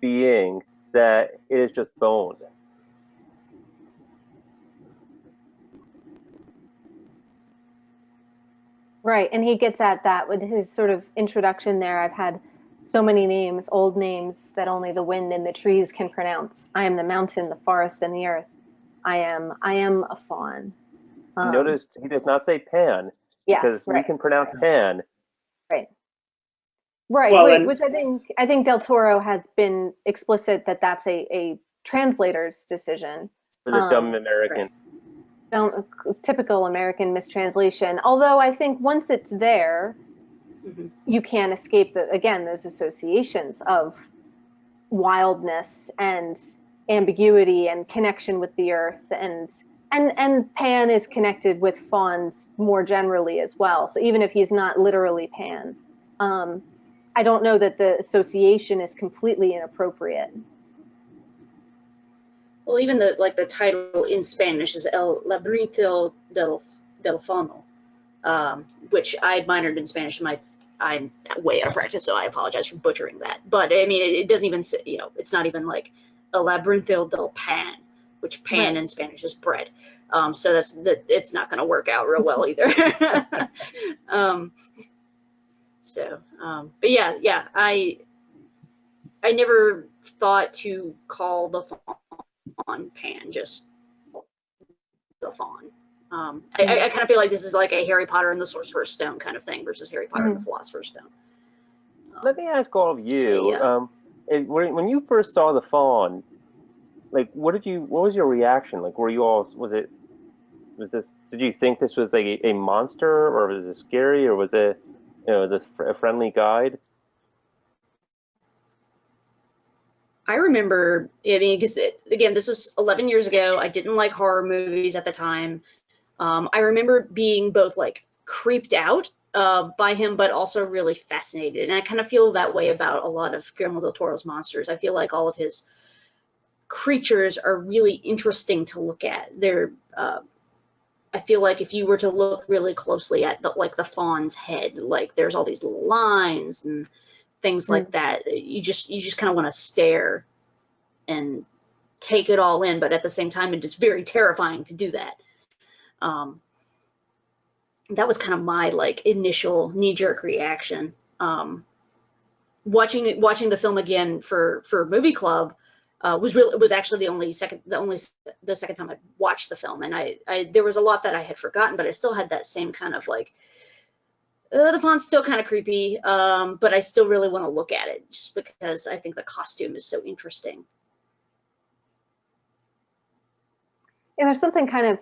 being that it is just bone. Right, and he gets at that with his sort of introduction there. I've had so many names, old names that only the wind and the trees can pronounce. I am the mountain, the forest, and the earth. I am a faun. Notice he does not say Pan, because we can pronounce Pan. Right. Right, which I think Del Toro has been explicit that that's a translator's decision. For the dumb American. Typical American mistranslation. Although I think once it's there, you can't escape those associations of wildness and ambiguity and connection with the earth, and Pan is connected with fauns more generally as well. So even if he's not literally Pan, I don't know that the association is completely inappropriate. Well, even the title in Spanish is El Labyrinth del Fauno, which I minored in Spanish. I'm way out of practice, so I apologize for butchering that. But I mean, it doesn't even say, it's not even like El Labyrinth del Pan, which pan in Spanish is bread. So it's not going to work out real well either. But yeah, I never thought to call the faun Pan, just the faun. I kind of feel like this is like a Harry Potter and the Sorcerer's Stone kind of thing versus Harry Potter and the Philosopher's Stone. Let me ask all of you, when you first saw the faun, like, what was your reaction? Like, were you all, did you think this was like a monster, or was it scary, or was it, a friendly guide? I remember, because again, this was 11 years ago. I didn't like horror movies at the time. I remember being both like creeped out by him, but also really fascinated. And I kind of feel that way about a lot of Guillermo del Toro's monsters. I feel like all of his creatures are really interesting to look at. I feel like if you were to look really closely at the faun's head, like there's all these little lines and things like that. You just kind of want to stare and take it all in, but at the same time, it is very terrifying to do that. That was kind of my like initial knee-jerk reaction. Watching the film again for Movie Club, was actually the second time I watched the film, and I there was a lot that I had forgotten, but I still had that same kind of like, the font's still kind of creepy, but I still really want to look at it just because I think the costume is so interesting. And there's something kind of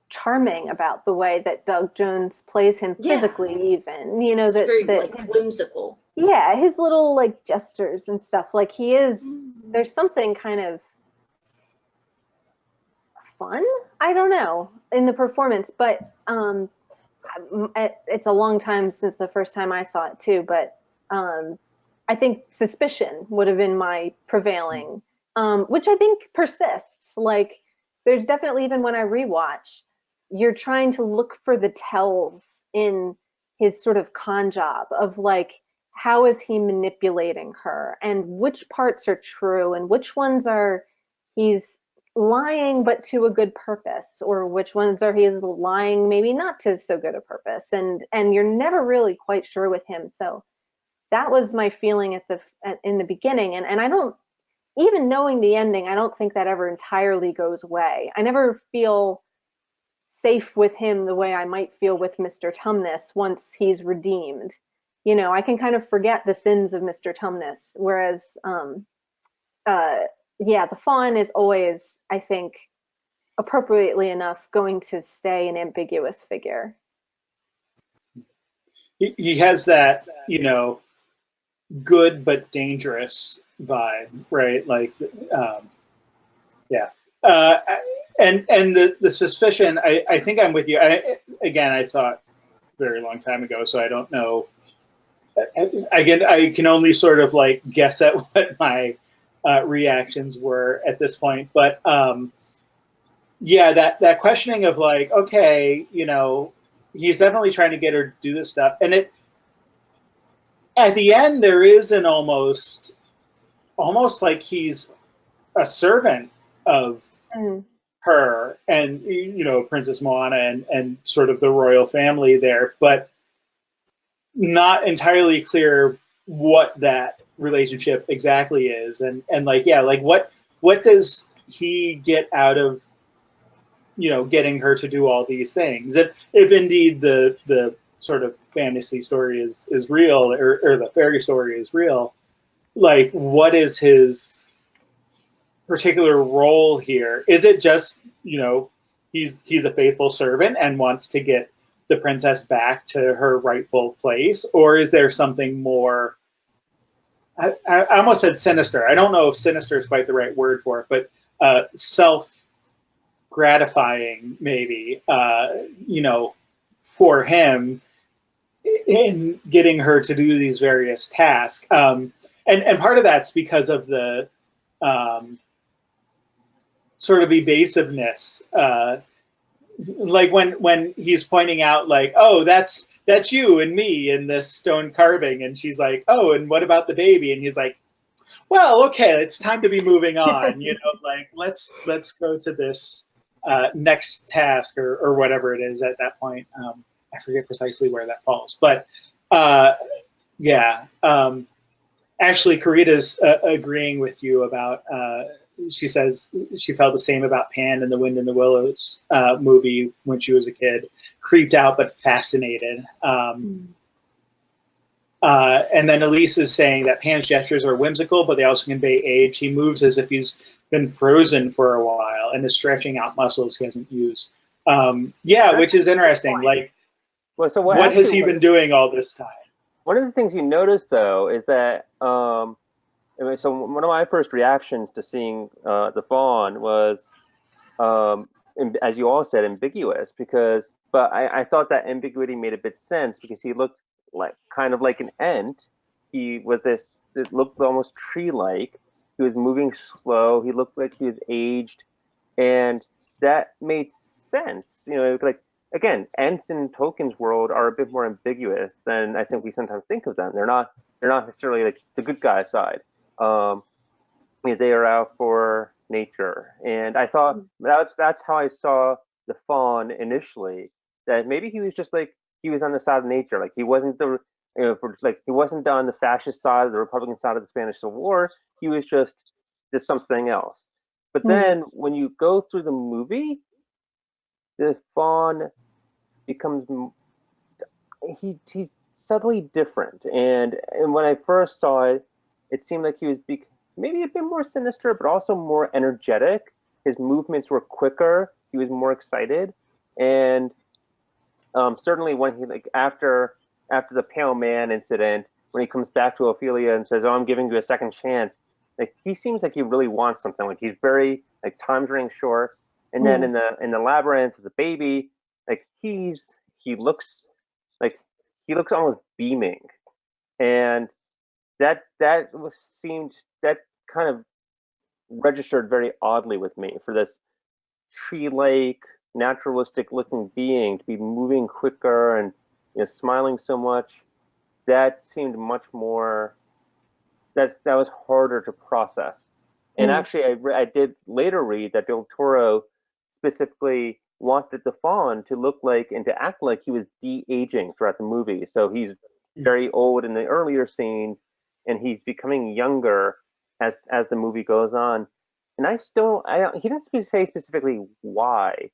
charming about the way that Doug Jones plays him physically, even, you know, it's that very like whimsical. Yeah, his little like gestures and stuff. Like he is, there's something kind of fun, I don't know, in the performance, but it's a long time since the first time I saw it too, but I think suspicion would have been my prevailing, which I think persists. Like there's definitely, even when I rewatch, you're trying to look for the tells in his sort of con job of like, how is he manipulating her, and which parts are true and which ones are he's lying but to a good purpose, or which ones are he's lying maybe not to so good a purpose, and you're never really quite sure with him. So that was my feeling in the beginning, and I don't, even knowing the ending, I don't think that ever entirely goes away. I never feel safe with him the way I might feel with Mr. Tumnus once he's redeemed. You know, I can kind of forget the sins of Mr. Tumnus, whereas the faun is always, I think, appropriately enough, going to stay an ambiguous figure. He has that, you know, good but dangerous vibe, right? Like, and the suspicion. I think I'm with you. I saw it a very long time ago, so I don't know. I can only sort of like guess at what my reactions were at this point, but that questioning of like, okay, you know, he's definitely trying to get her to do this stuff, and at the end there is an almost like he's a servant of her and, you know, Princess Moanna and sort of the royal family there, but not entirely clear what that relationship exactly is, and like, yeah, like what does he get out of, you know, getting her to do all these things, if indeed the sort of fantasy story is real, or the fairy story is real. Like, what is his particular role here? Is it just, you know, he's a faithful servant and wants to get the princess back to her rightful place, or is there something more? I almost said sinister. I don't know if sinister is quite the right word for it, but self-gratifying, maybe, you know, for him in getting her to do these various tasks. And part of that's because of the sort of evasiveness. Like when he's pointing out, like, oh, that's you and me in this stone carving, and she's like, oh, and what about the baby? And he's like, well, okay, it's time to be moving on. You know, like let's go to this next task, or whatever it is at that point. I forget precisely where that falls, but actually, Karita's agreeing with you about. She says she felt the same about Pan in the Wind in the Willows movie when she was a kid. Creeped out but fascinated. And then Elise is saying that Pan's gestures are whimsical, but they also convey age. He moves as if he's been frozen for a while and is stretching out muscles he hasn't used. Which is interesting. Like, well, so what has he been doing all this time? One of the things you notice, though, is that so one of my first reactions to seeing the faun was, as you all said, ambiguous. But I thought that ambiguity made a bit sense because he looked like kind of like an ant. He was it looked almost tree-like. He was moving slow. He looked like he was aged, and that made sense. You know, like, again, ants in Tolkien's world are a bit more ambiguous than I think we sometimes think of them. They're not necessarily like the good guy side. They are out for nature, and I thought that's how I saw the faun initially. That maybe he was just like, he was on the side of nature, like he wasn't he wasn't on the fascist side, the Republican side of the Spanish Civil War. He was just just something else. But then when you go through the movie, the faun becomes he's subtly different. And when I first saw it, it seemed like he was maybe a bit more sinister, but also more energetic. His movements were quicker. He was more excited, and certainly when he after the Pale Man incident, when he comes back to Ofelia and says, "Oh, I'm giving you a second chance," like he seems like he really wants something. Like he's very time's running short. And then in the Labyrinth, the baby, he looks almost beaming, and that kind of registered very oddly with me for this tree-like, naturalistic-looking being to be moving quicker and smiling so much. That seemed much more. That was harder to process. And actually, I did later read that Del Toro specifically wanted the faun to look like and to act like he was de-aging throughout the movie. So he's very old in the earlier scenes, and he's becoming younger as the movie goes on. And he didn't say specifically why,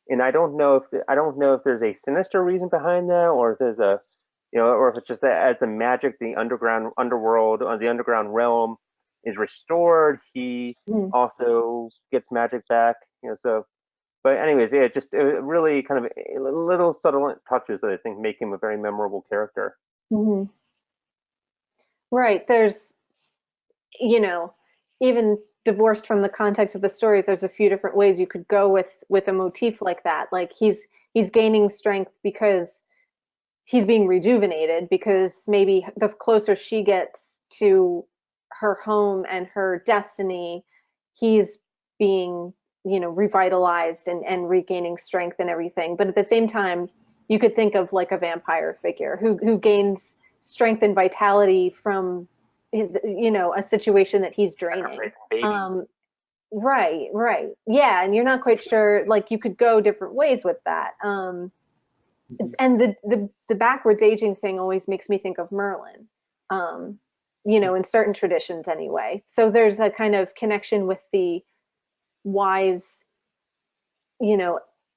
and I don't know if there's a sinister reason behind that, or if there's or if it's just that as the magic, the underworld, or the underground realm is restored, he also gets magic back. So. But anyways, yeah, it really kind of little subtle touches that I think make him a very memorable character. Right. There's, even divorced from the context of the stories, there's a few different ways you could go with a motif like that. Like he's gaining strength because he's being rejuvenated, because maybe the closer she gets to her home and her destiny, he's being revitalized and regaining strength and everything. But at the same time, you could think of like a vampire figure who gains strength and vitality from a situation that he's draining. Right. Yeah, and you're not quite sure, like you could go different ways with that. And the backwards aging thing always makes me think of Merlin. In certain traditions anyway. So there's a kind of connection with the wise,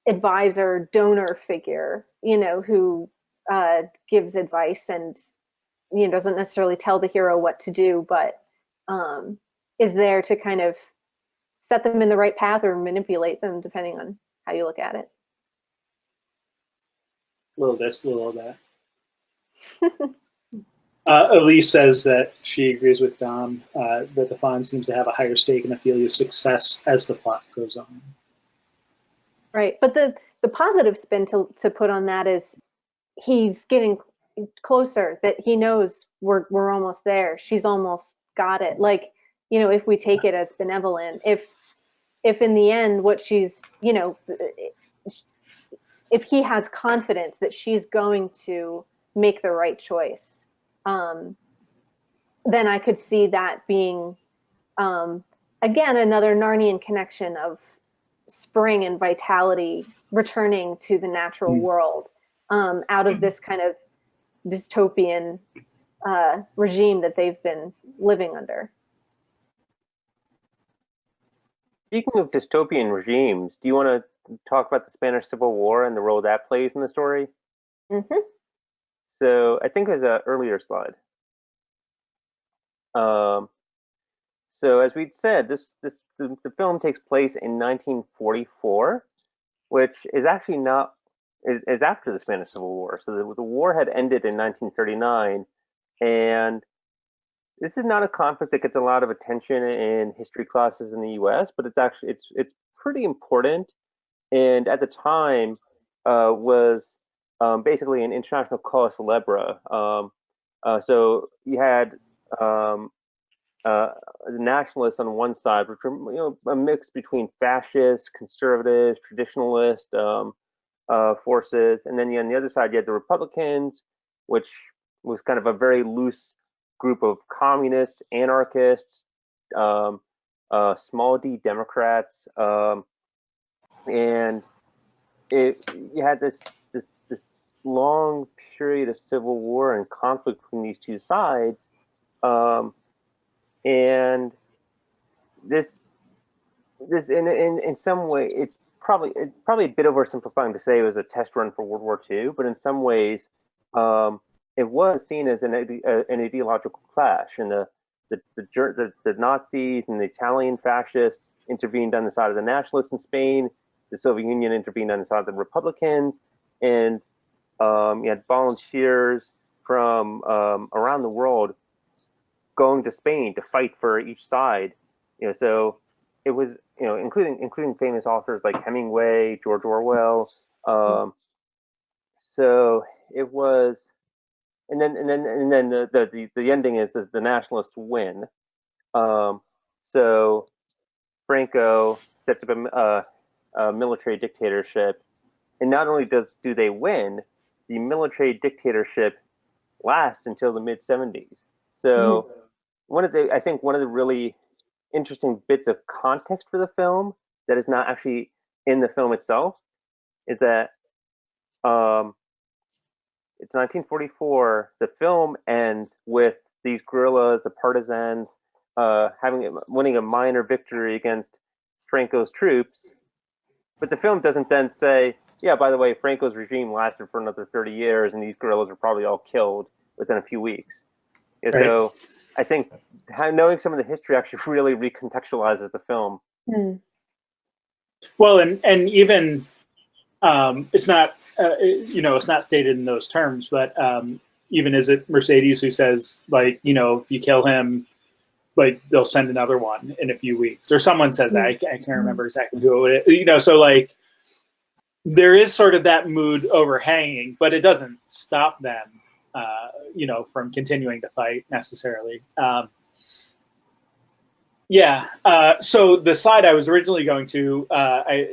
advisor, donor figure, who gives advice and doesn't necessarily tell the hero what to do, but is there to kind of set them in the right path or manipulate them, depending on how you look at it. A little this, a little that. Elise says that she agrees with Dom that the faun seems to have a higher stake in Ophelia's success as the plot goes on. Right, but the positive spin to put on that is he's getting closer, that he knows we're almost there. She's almost got it. Like, if we take it as benevolent, if in the end what she's, if he has confidence that she's going to make the right choice, then I could see that being, again, another Narnian connection of spring and vitality returning to the natural world, out of this kind of dystopian regime that they've been living under. Speaking of dystopian regimes, do you want to talk about the Spanish Civil War and the role that plays in the story? Mm-hmm. So I think it was an earlier slide. So as we'd said, the film takes place in 1944, which is actually is after the Spanish Civil War. So the war had ended in 1939, and this is not a conflict that gets a lot of attention in history classes in the U.S., but it's pretty important, and at the time was basically an international cause célèbre. So you had the nationalists on one side, which were a mix between fascists, conservatives, traditionalist forces, and then on the other side you had the Republicans, which was kind of a very loose group of communists, anarchists, small d Democrats, and you had this long period of civil war and conflict between these two sides, and this in some way it's probably a bit oversimplifying to say it was a test run for World War II, but in some ways it was seen as an ideological clash, and the Nazis and the Italian fascists intervened on the side of the nationalists in Spain. The Soviet Union intervened on the side of the Republicans, and you had volunteers from around the world going to Spain to fight for each side. So it was, including famous authors like Hemingway, George Orwell. So it was, and then the ending is the nationalists win. So Franco sets up a military dictatorship, and not only do they win, the military dictatorship lasts until the mid-70s. So I think one of the really interesting bits of context for the film that is not actually in the film itself is that it's 1944. The film ends with these guerrillas, the partisans, winning a minor victory against Franco's troops. But the film doesn't then say, yeah, by the way, Franco's regime lasted for another 30 years, and these guerrillas were probably all killed within a few weeks. Right. So I think knowing some of the history actually really recontextualizes the film. Well, and even it's not it's not stated in those terms, but even is it Mercedes who says, like, if you kill him, like, they'll send another one in a few weeks, or someone says that. I can't remember exactly who it is. So like there is sort of that mood overhanging, but it doesn't stop them from continuing to fight necessarily. So the slide I was originally going to, I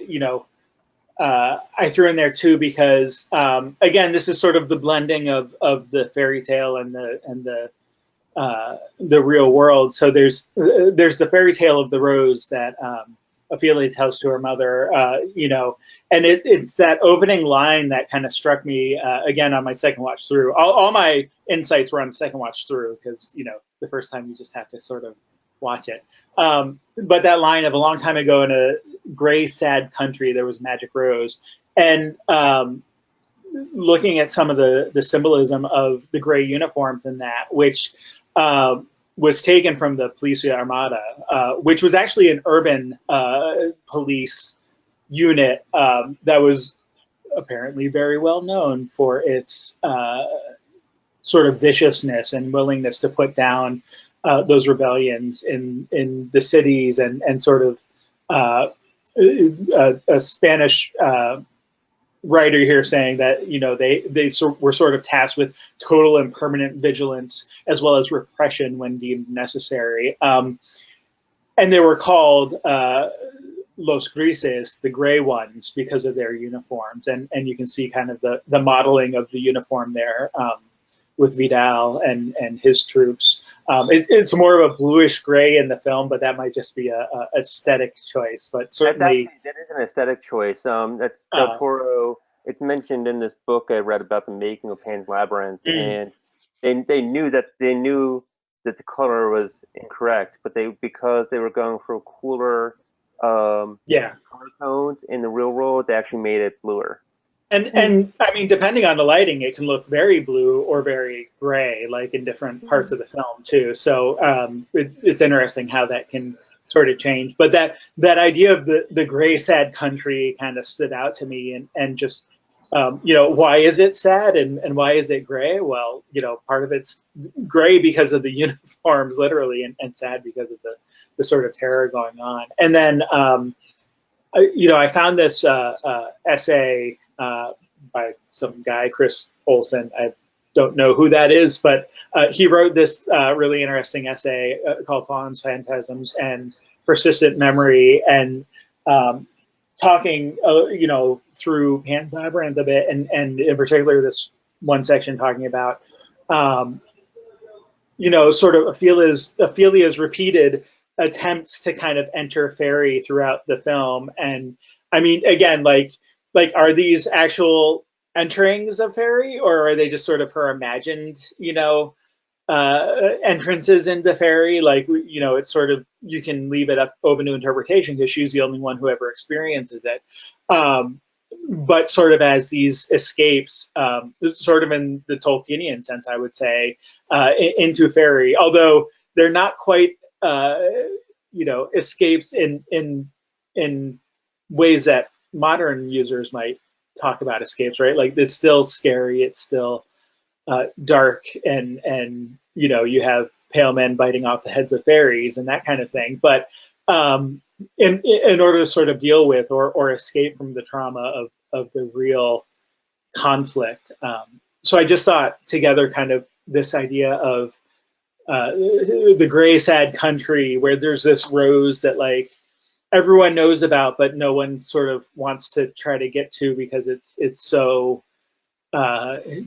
threw in there too because again, this is sort of the blending of the fairy tale and the real world. So there's the fairy tale of the rose that Ofelia tells to her mother, and it's that opening line that kind of struck me again on my second watch through. All my insights were on second watch through because the first time you just have to sort of watch it. But that line of a long time ago in a gray, sad country, there was a magic rose, and looking at some of the symbolism of the gray uniforms in that, which was taken from the Policia Armada, which was actually an urban police unit that was apparently very well known for its sort of viciousness and willingness to put down those rebellions in the cities, and sort of a Spanish writer here saying that they were sort of tasked with total and permanent vigilance as well as repression when deemed necessary, and they were called Los Grises, the gray ones, because of their uniforms, and you can see kind of the modeling of the uniform there with Vidal and his troops. It's more of a bluish gray in the film, but that might just be a aesthetic choice. But certainly that is an aesthetic choice. That's Del Toro. It's mentioned in this book I read about the making of Pan's Labyrinth, and they knew that the color was incorrect, but because they were going for cooler color tones in the real world, they actually made it bluer. And I mean, depending on the lighting, it can look very blue or very gray, like in different parts of the film too. So it's interesting how that can sort of change. But that idea of the gray, sad country kind of stood out to me, and just why is it sad and why is it gray? Well, part of it's gray because of the uniforms, literally, and sad because of the sort of terror going on. And then I found this essay by some guy, Chris Olsen. I don't know who that is, but he wrote this really interesting essay called Faun's Phantasms and Persistent Memory, and talking through Pan's Labyrinth a bit, and in particular this one section talking about sort of Ophelia's repeated attempts to kind of enter fairy throughout the film. And I mean, again, like are these actual enterings of fairy, or are they just sort of her imagined entrances into fairy. Like, you know, it's sort of, you can leave it up open to interpretation because she's the only one who ever experiences it. But sort of as these escapes, sort of in the Tolkienian sense, I would say, into fairy, although they're not quite, you know, escapes in ways that modern users might talk about escapes, right? Like, it's still scary, it's still dark, and you know, you have pale men biting off the heads of fairies and that kind of thing. But in order to sort of deal with or escape from the trauma of the real conflict, so I just thought together kind of this idea of the gray sad country where there's this rose that like everyone knows about, but no one sort of wants to try to get to because it's so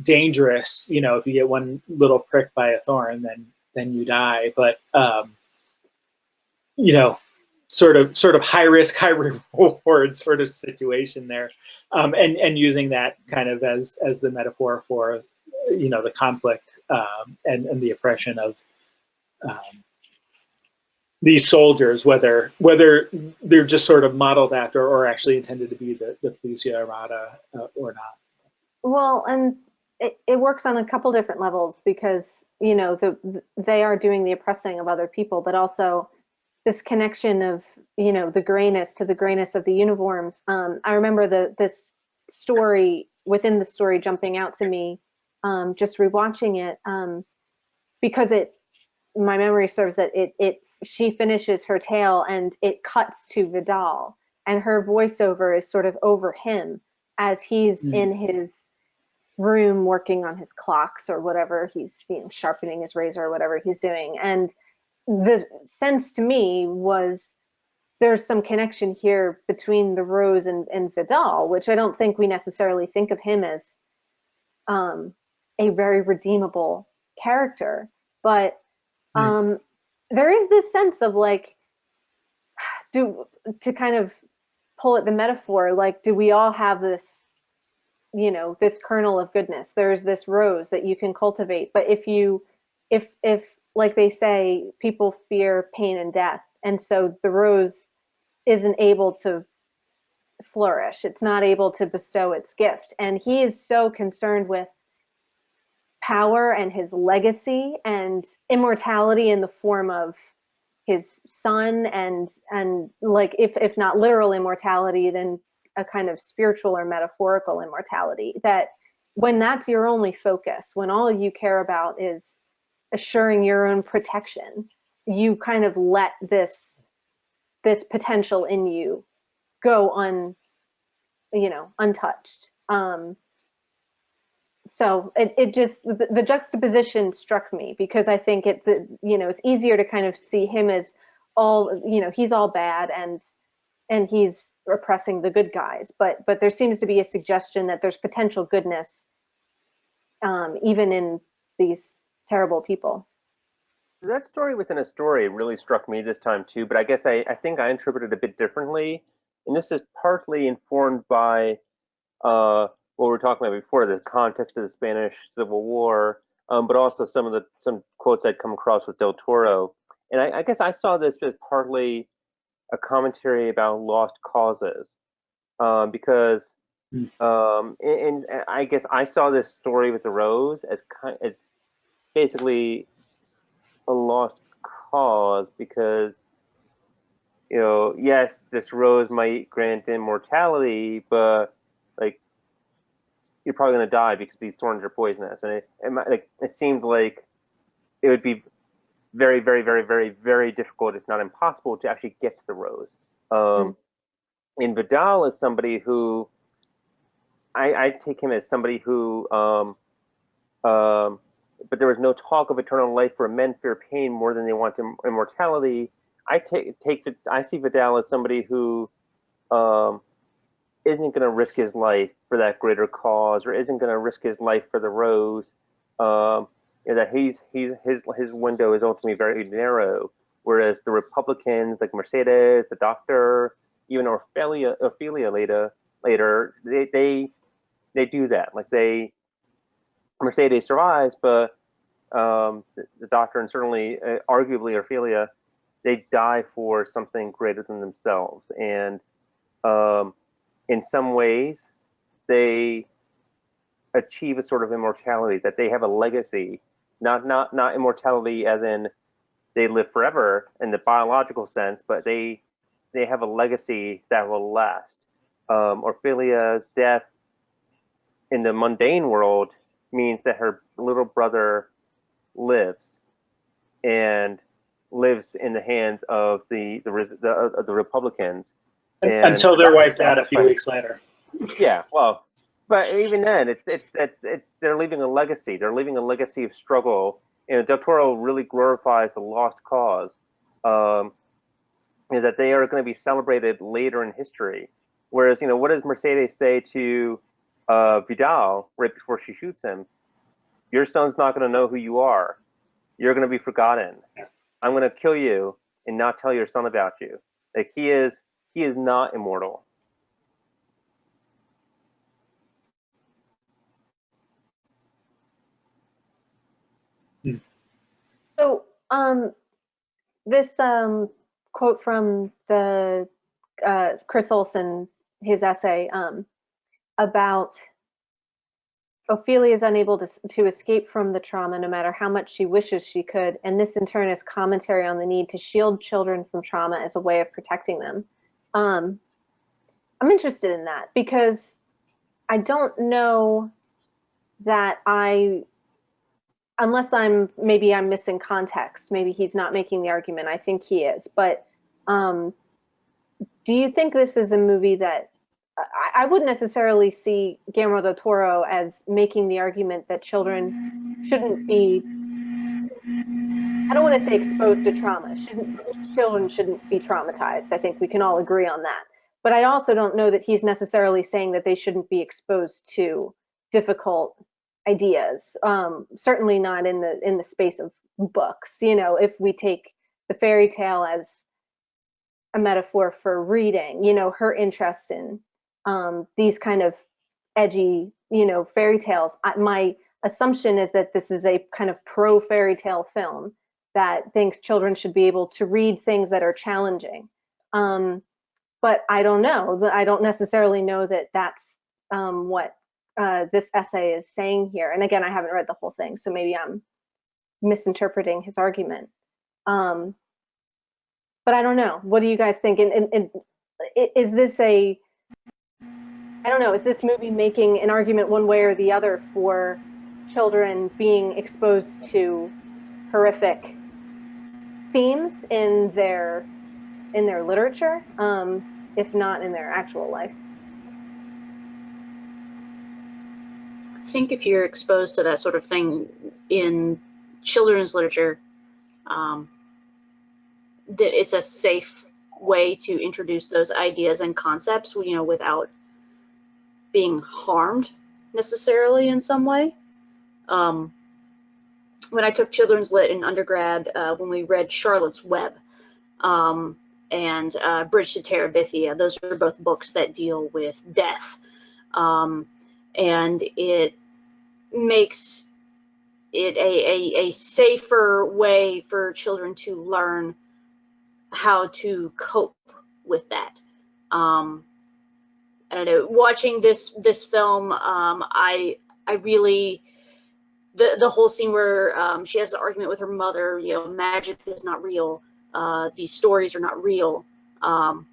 dangerous. You know, if you get one little prick by a thorn, then you die. But you know, sort of high risk, high reward sort of situation there, and using that kind of as the metaphor for, you know, the conflict and the oppression of these soldiers, whether they're just sort of modeled after or actually intended to be the Policia Armada or not. Well, and it works on a couple different levels because, you know, they are doing the oppressing of other people, but also this connection of, you know, the grayness to the grayness of the uniforms. I remember this story within the story jumping out to me, just rewatching it, because my memory serves that she finishes her tale and it cuts to Vidal, and her voiceover is sort of over him as he's in his room working on his clocks or whatever he's, you know, sharpening his razor or whatever he's doing. And the sense to me was there's some connection here between the Rose and Vidal, which I don't think we necessarily think of him as a very redeemable character, but there is this sense of like, to kind of pull at the metaphor, like, do we all have this, you know, this kernel of goodness? There's this rose that you can cultivate, but if like they say, people fear pain and death, and so the rose isn't able to flourish, it's not able to bestow its gift, and he is so concerned with power and his legacy and immortality in the form of his son, and like, if not literal immortality, then a kind of spiritual or metaphorical immortality, that when that's your only focus, when all you care about is assuring your own protection, you kind of let this potential in you go untouched. So it just, the juxtaposition struck me because I think it's easier to kind of see him as all, you know, he's all bad and he's oppressing the good guys, but there seems to be a suggestion that there's potential goodness even in these terrible people. That story within a story really struck me this time too, but I guess I think I interpreted it a bit differently, and this is partly informed by what we were talking about before, the context of the Spanish Civil War, but also some quotes I'd come across with Del Toro, and I guess I saw this as partly a commentary about lost causes, because and I guess I saw this story with the rose as basically a lost cause, because, you know, yes, this rose might grant immortality, but like, you're probably going to die because these thorns are poisonous, and it seemed like it would be very, very, very, very, very difficult, if not impossible, to actually get to the rose. And Vidal is somebody who I take him as somebody who, but there was no talk of eternal life where men fear pain more than they want immortality. I see Vidal as somebody who isn't going to risk his life for that greater cause, or isn't going to risk his life for the rose. That his window is ultimately very narrow, whereas the Republicans like Mercedes, the Doctor, even Ofelia later, they do that. Like, Mercedes survives, but the Doctor, and certainly, arguably, Ofelia, they die for something greater than themselves. And in some ways, they achieve a sort of immortality, that they have a legacy, not immortality as in they live forever in the biological sense, but they have a legacy that will last. Ophelia's death in the mundane world means that her little brother lives, and lives in the hands of the Republicans. And until they're wiped out a few weeks later. Yeah, well, but even then, it's they're leaving a legacy. They're leaving a legacy of struggle. And Del Toro really glorifies the lost cause, is that they are going to be celebrated later in history. Whereas, what does Mercedes say to Vidal right before she shoots him? Your son's not going to know who you are. You're going to be forgotten. I'm going to kill you and not tell your son about you. Like, he is not immortal. So, this quote from the Chris Olsen, his essay about Ophelia is unable to escape from the trauma no matter how much she wishes she could, and this in turn is commentary on the need to shield children from trauma as a way of protecting them. I'm interested in that because I don't know that unless maybe I'm missing context. Maybe he's not making the argument. I think he is. But do you think this is a movie that I wouldn't necessarily see Guillermo del Toro as making the argument that children shouldn't be, I don't want to say exposed to trauma. Children shouldn't be traumatized. I think we can all agree on that. But I also don't know that he's necessarily saying that they shouldn't be exposed to difficult ideas. Certainly not in the space of books. If we take the fairy tale as a metaphor for reading, her interest in these kind of edgy, fairy tales. My assumption is that this is a kind of pro fairy tale film that thinks children should be able to read things that are challenging. But I don't know. I don't necessarily know that that's what this essay is saying here. And again, I haven't read the whole thing, so maybe I'm misinterpreting his argument. But I don't know. What do you guys think? And is this I don't know, is this movie making an argument one way or the other for children being exposed to horrific themes in their literature, if not in their actual life? I think if you're exposed to that sort of thing in children's literature, that it's a safe way to introduce those ideas and concepts, without being harmed necessarily in some way. When I took children's lit in undergrad, when we read Charlotte's Web and Bridge to Terabithia, those are both books that deal with death. And it makes it a safer way for children to learn how to cope with that. I don't know, watching this film, I really, the whole scene where she has an argument with her mother, magic is not real, these stories are not real. I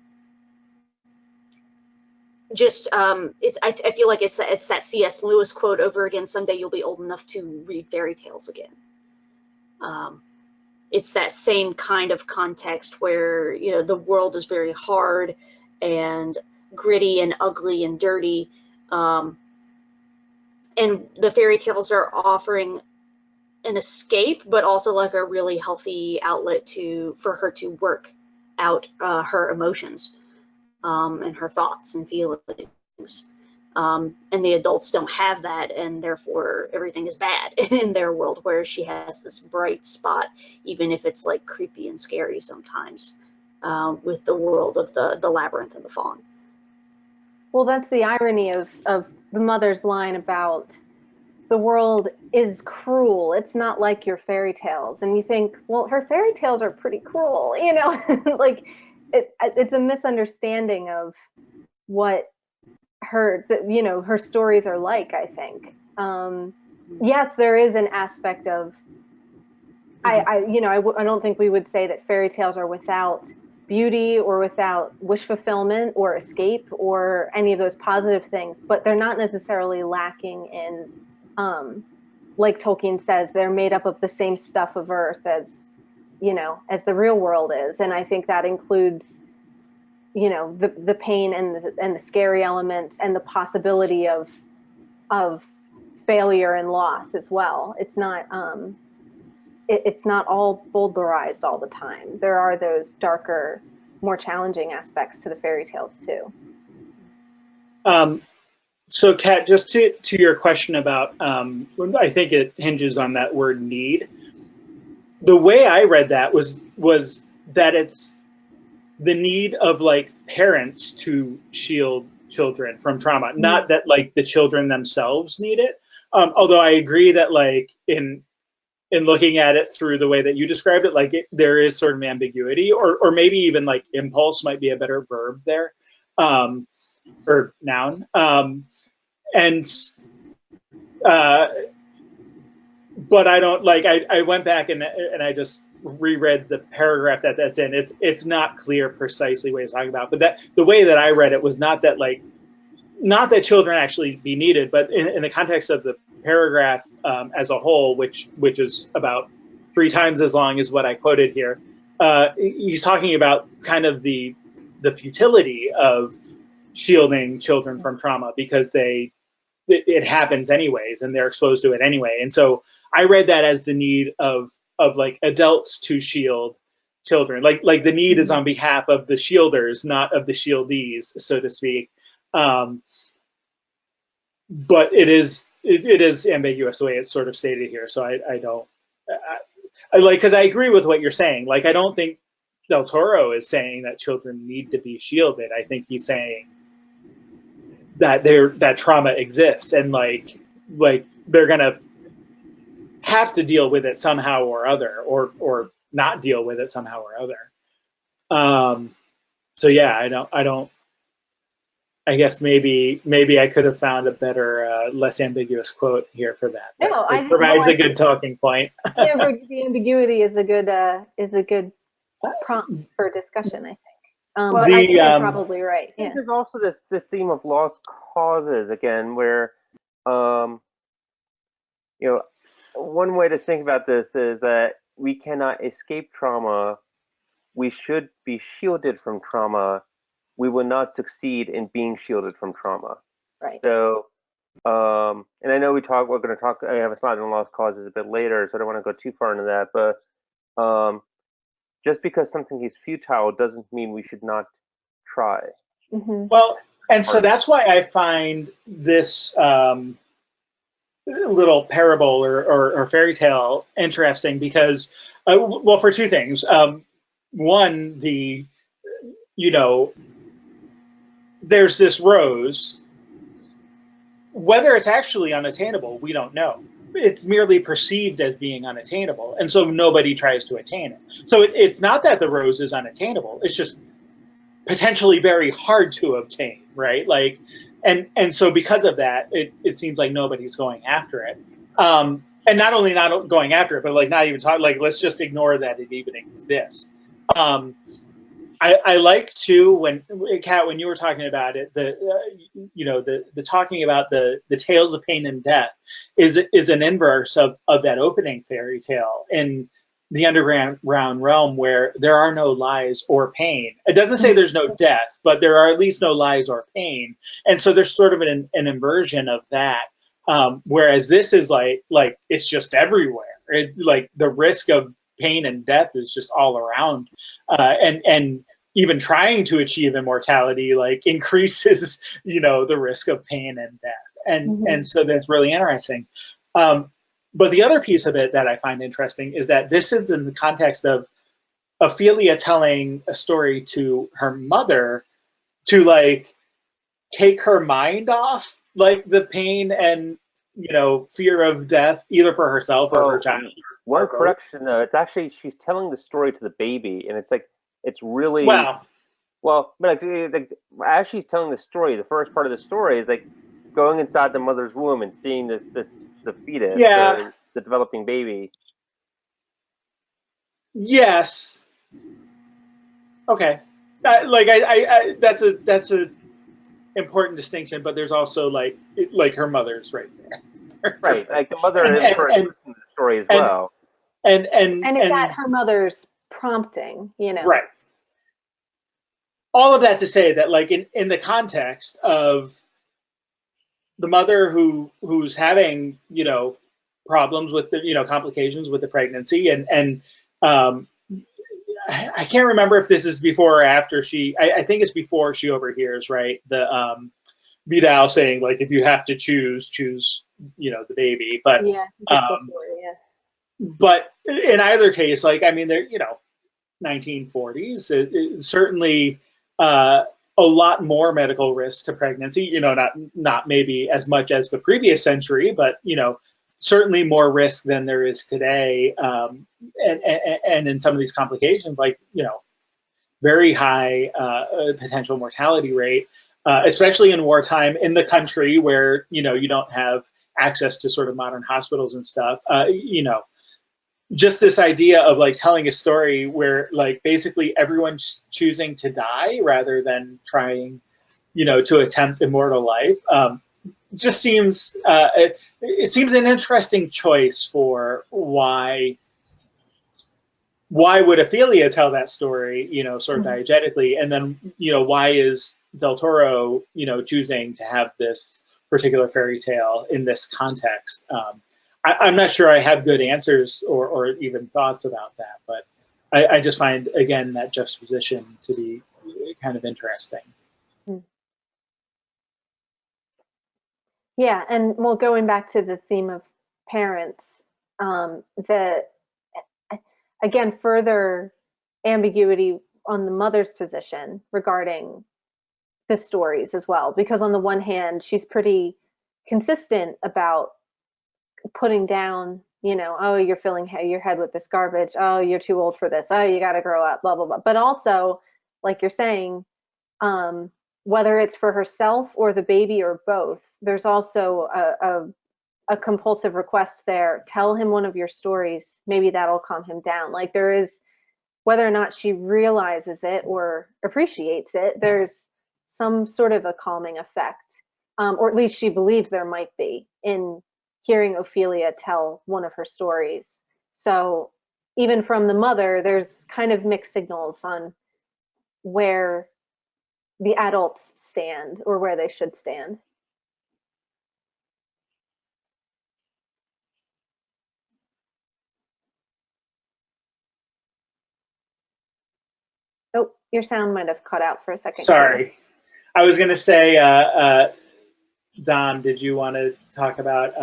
feel like it's that C.S. Lewis quote over again, someday you'll be old enough to read fairy tales again. It's that same kind of context where, the world is very hard and gritty and ugly and dirty. And the fairy tales are offering an escape, but also like a really healthy outlet for her to work out her emotions and her thoughts and feelings. And the adults don't have that, and therefore everything is bad in their world, where she has this bright spot, even if it's like creepy and scary sometimes, with the world of the labyrinth and the faun. Well, that's the irony of the mother's line about the world is cruel. It's not like your fairy tales. And you think, well, her fairy tales are pretty cruel, you know, like it's a misunderstanding of what her, you know, her stories are like, I think. Yes, there is an aspect of, you know, I don't think we would say that fairy tales are without beauty or without wish fulfillment or escape or any of those positive things, but they're not necessarily lacking in, like Tolkien says, they're made up of the same stuff of earth as, you know, as the real world is. And I think that includes, you know, the pain and the scary elements and the possibility of failure and loss as well. It's not, it's not all boulderized all the time. There are those darker, more challenging aspects to the fairy tales too. So, Kat, just to your question about, I think it hinges on that word need. The way I read that was that it's the need of like parents to shield children from trauma, not that like the children themselves need it. Although I agree that like in looking at it through the way that you described it, like there is sort of ambiguity, or maybe even like impulse might be a better verb there, or noun. But I don't like. I went back and I just reread the paragraph that's in. It's not clear precisely what he's talking about. But that the way that I read it was not that like, not that children actually be needed, but in the context of the paragraph as a whole, which is about 3 times as long as what I quoted here. He's talking about kind of the futility of shielding children from trauma because it happens anyways and they're exposed to it anyway. And so I read that as the need of like adults to shield children. Like the need is on behalf of the shielders, not of the shieldees, so to speak. But it is ambiguous the way it's sort of stated here. So I don't like, because I agree with what you're saying. Like I don't think Del Toro is saying that children need to be shielded. I think he's saying that that trauma exists and like they're gonna have to deal with it somehow or other, or not deal with it somehow or other. So yeah, I guess maybe I could have found a better, less ambiguous quote here for that. No, it provides a good talking point. The ambiguity is a good prompt for discussion, I think. But I think you're probably right. Yeah. There's also this theme of lost causes again, where you know, one way to think about this is that we cannot escape trauma. We should be shielded from trauma. We will not succeed in being shielded from trauma. Right. So, and I know we're going to talk. I have a slide on lost causes a bit later, so I don't want to go too far into that. But just because something is futile doesn't mean we should not try. Mm-hmm. Well, and so that's why I find this little parable or fairy tale interesting because, well, for 2 things. One, you know, there's this rose. Whether it's actually unattainable, we don't know. It's merely perceived as being unattainable, and so nobody tries to attain it. So it's not that the rose is unattainable; it's just potentially very hard to obtain, right? Like, and so because of that, it seems like nobody's going after it. And not only not going after it, but like not even talking. Like, let's just ignore that it even exists. I like too when Kat, when you were talking about it, you know, the talking about the tales of pain and death is an inverse of that opening fairy tale in the underground realm where there are no lies or pain. It doesn't say there's no death, but there are at least no lies or pain, and so there's sort of an inversion of that. Whereas this is like it's just everywhere. Like the risk of pain and death is just all around, and even trying to achieve immortality like increases, you know, the risk of pain and death, and so that's really interesting. But the other piece of it that I find interesting is that this is in the context of Ofelia telling a story to her mother to like take her mind off like the pain and fear of death, either for herself or her Well, child. one or both. correction though, it's actually she's telling the story to the baby, and it's like it's really Well, well, but like as she's telling the story, the first part of the story is like going inside the mother's womb and seeing the fetus, yeah, the developing baby. yes, okay. That's a important distinction, but there's also like her mother's right there. Right, like the mother and, is and, first and, person in the story as and, well. And it's at her mother's prompting, right. All of that to say that, like, in the context of the mother who's having, problems with the, complications with the pregnancy, and I can't remember if this is before or after I think it's before she overhears, right? The Vidal saying, like, if you have to choose, the baby. But yeah, before, yeah. but in either case, like, I mean, they're 1940s, certainly a lot more medical risk to pregnancy. Not maybe as much as the previous century, but certainly more risk than there is today. And in some of these complications, like very high potential mortality rate, especially in wartime in the country where you don't have access to sort of modern hospitals and stuff. Just this idea of like telling a story where like basically everyone's choosing to die rather than trying, to attempt immortal life. Just seems it seems an interesting choice for why would Ofelia tell that story, sort of diegetically, and then why is Del Toro choosing to have this particular fairy tale in this context. I'm not sure I have good answers or even thoughts about that, but I just find, again, that juxtaposition to be kind of interesting. Yeah, and well, going back to the theme of parents, again, further ambiguity on the mother's position regarding the stories as well, because on the one hand, she's pretty consistent about putting down, oh, you're filling your head with this garbage. Oh, you're too old for this. Oh, you got to grow up, blah, blah, blah. But also, like you're saying, whether it's for herself or the baby or both, there's also a compulsive request there. Tell him one of your stories. Maybe that'll calm him down. Like there is, whether or not she realizes it or appreciates it, there's some sort of a calming effect, or at least she believes there might be in hearing Ofelia tell one of her stories. So even from the mother, there's kind of mixed signals on where the adults stand or where they should stand. Oh, your sound might have cut out for a second. Sorry. I was going to say, Dom, did you want to talk about,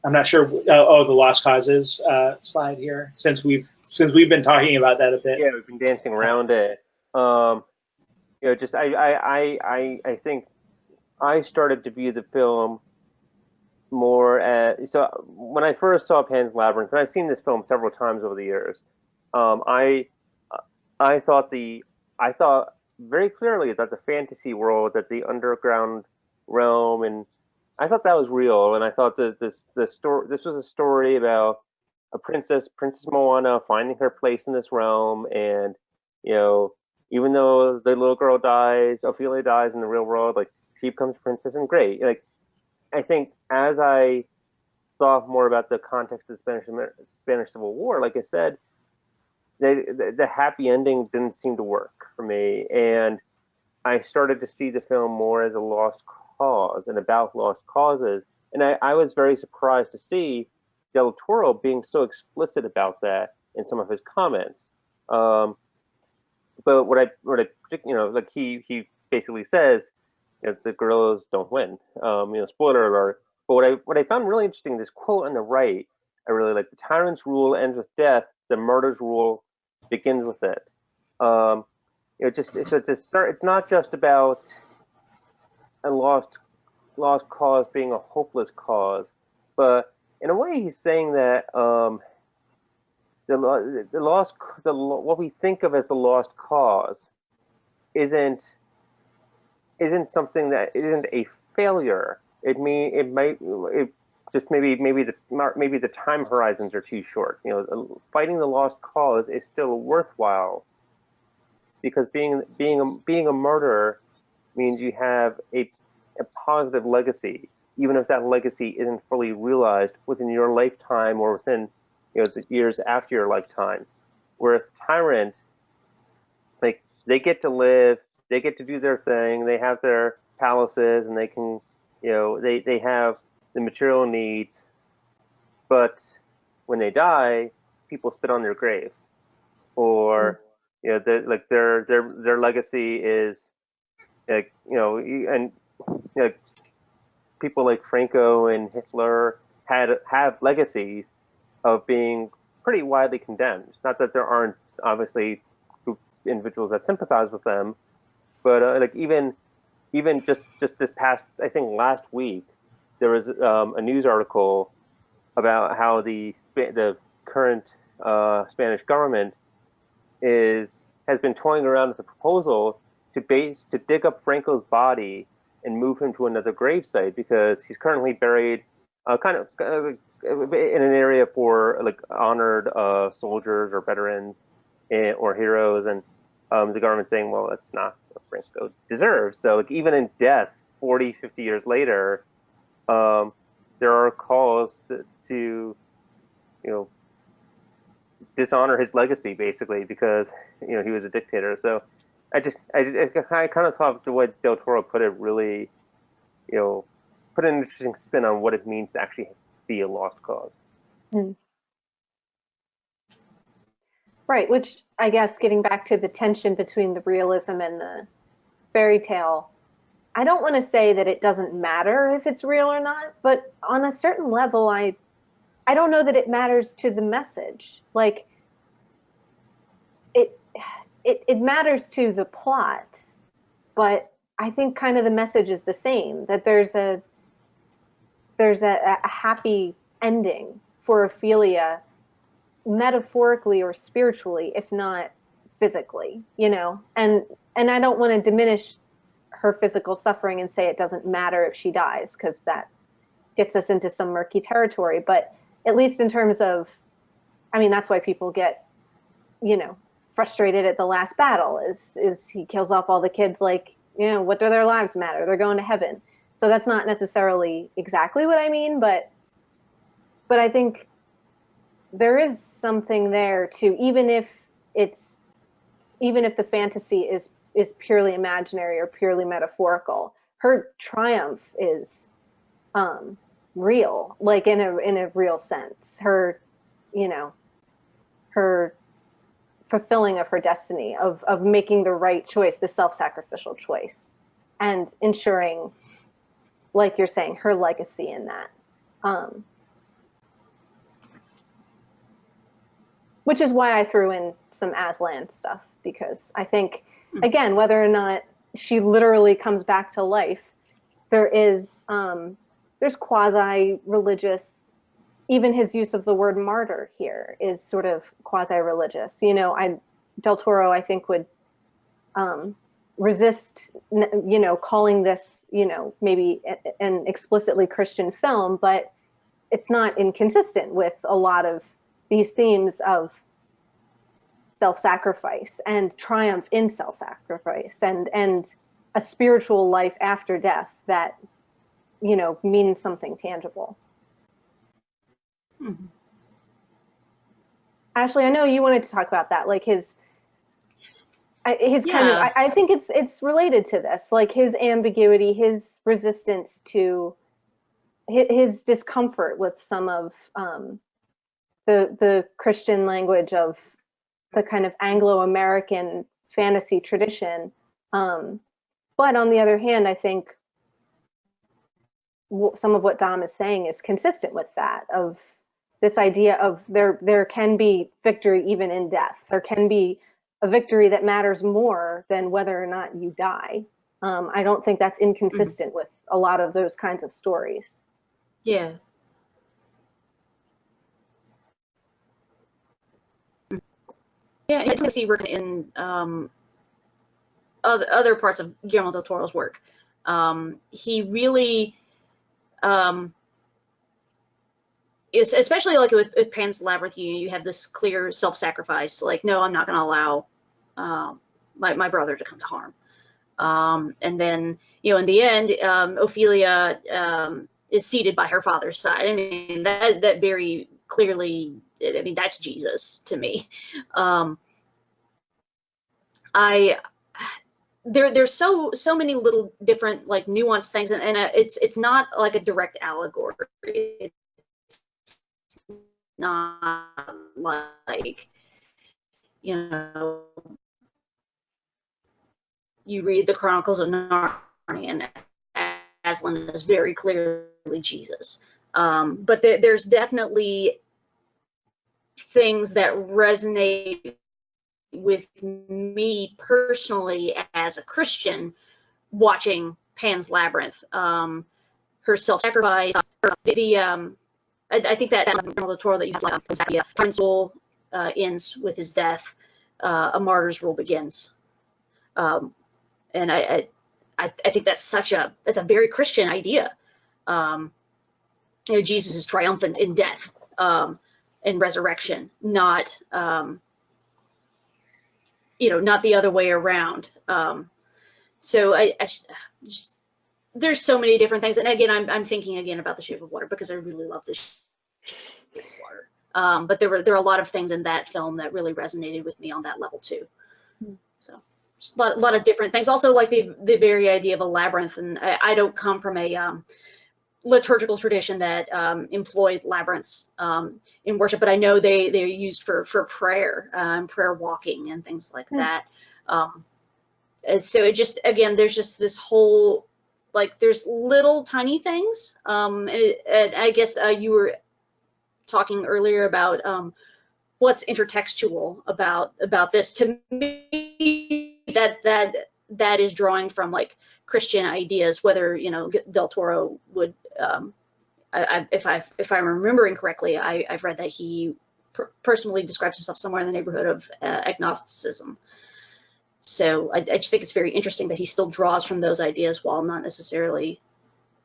I'm not sure, the lost causes slide here, since we've been talking about that a bit. Yeah, we've been dancing around it. Just I think I started to view the film more as, so when I first saw Pan's Labyrinth, and I've seen this film several times over the years, I thought very clearly that the fantasy world, that the underground realm, and I thought that was real, and I thought that this was a story about a Princess Moanna, finding her place in this realm, and even though the little girl dies, Ofelia dies in the real world, like she becomes princess, and great. Like I think as I thought more about the context of the Spanish Civil War, like I said, the happy ending didn't seem to work for me, and I started to see the film more as a lost cause and about lost causes. And I was very surprised to see Del Toro being so explicit about that in some of his comments. But what I like he basically says, the girls don't win. Spoiler alert. But what I found really interesting, this quote on the right, I really like: the tyrant's rule ends with death, the murder's rule begins with it. It's not just about a lost cause being a hopeless cause. but in a way, he's saying that what we think of as the lost cause isn't something that isn't a failure. It just maybe the time horizons are too short. You know, fighting the lost cause is still worthwhile, because being a martyr means you have a positive legacy, even if that legacy isn't fully realized within your lifetime or within, you know, the years after your lifetime. Whereas tyrant, like, they get to live, they get to do their thing, they have their palaces, and they can, you know, they have the material needs, but when they die, people spit on their graves, or you know, their legacy is, like, you know, and you know, people like Franco and Hitler have legacies of being pretty widely condemned. Not that there aren't obviously individuals that sympathize with them, but like even just this past, I think last week, there was a news article about how the current Spanish government has been toying around with a proposal to dig up Franco's body and move him to another gravesite, because he's currently buried kind of in an area for like honored soldiers or veterans or heroes, and the government's saying, well, that's not what Franco deserves. So like, even in death, 40, 50 years later, there are calls to you know, dishonor his legacy, basically, because, you know, he was a dictator. So I kind of thought the way Del Toro put it really, you know, put an interesting spin on what it means to actually be a lost cause. Right, which I guess, getting back to the tension between the realism and the fairy tale, I don't want to say that it doesn't matter if it's real or not, but on a certain level, I don't know that it matters to the message. Like, it matters to the plot, but I think kind of the message is the same, that there's a happy ending for Ophelia, metaphorically or spiritually, if not physically, you know. And I don't want to diminish her physical suffering and say it doesn't matter if she dies, because that gets us into some murky territory. But at least in terms of, I mean, that's why people get, you know, frustrated at the last battle, is he kills off all the kids, like, you know, what do their lives matter? They're going to heaven. So that's not necessarily exactly what I mean, but I think there is something there too, even if the fantasy is purely imaginary or purely metaphorical. Her triumph is real, like in a real sense. Her, you know, her fulfilling of her destiny, of making the right choice, the self-sacrificial choice, and ensuring, like you're saying, her legacy in that. Which is why I threw in some Aslan stuff, because I think, again, whether or not she literally comes back to life, there's quasi-religious, even his use of the word martyr here is sort of quasi-religious. You know, Del Toro, I think, would resist, you know, calling this, you know, maybe an explicitly Christian film, but it's not inconsistent with a lot of these themes of self-sacrifice and triumph in self-sacrifice and a spiritual life after death that, you know, means something tangible. Mm-hmm. Ashley, I know you wanted to talk about that, like his kind of, I think it's related to this, like his ambiguity, his resistance to, his discomfort with some of the Christian language of the kind of Anglo-American fantasy tradition. But on the other hand, I think some of what Dom is saying is consistent with that, of this idea of there can be victory even in death. There can be a victory that matters more than whether or not you die. I don't think that's inconsistent with a lot of those kinds of stories. Yeah. something I see working in other parts of Guillermo del Toro's work. He really is, especially like with Pan's Labyrinth, you have this clear self-sacrifice. Like, no, I'm not going to allow my brother to come to harm. And then, in the end, Ofelia is seated by her father's side. I mean, that very clearly, I mean, that's Jesus to me. There's so many little different, like, nuanced things, and it's not like a direct allegory. It's not like, you read the Chronicles of Narnia and Aslan is very clearly Jesus. But there's definitely things that resonate with me personally as a Christian watching Pan's Labyrinth. Her self-sacrifice, I think that the Torah that you have, the human soul ends with his death, a martyr's rule begins. And I think that's that's a very Christian idea. Jesus is triumphant in death and resurrection, not not the other way around. So I just there's so many different things, and again, I'm thinking again about The Shape of Water because I really love The Shape of Water. But there were a lot of things in that film that really resonated with me on that level too. So just a lot of different things. Also, like the very idea of a labyrinth, and I don't come from a liturgical tradition that employed labyrinths in worship, but I know they're used for prayer, prayer walking and things like that. And so it just, again, there's just this whole, like, there's little tiny things. And I guess you were talking earlier about what's intertextual about this. To me, that is drawing from, like, Christian ideas, whether Del Toro would if I'm remembering correctly, I've read that he personally describes himself somewhere in the neighborhood of agnosticism. So I just think it's very interesting that he still draws from those ideas while not necessarily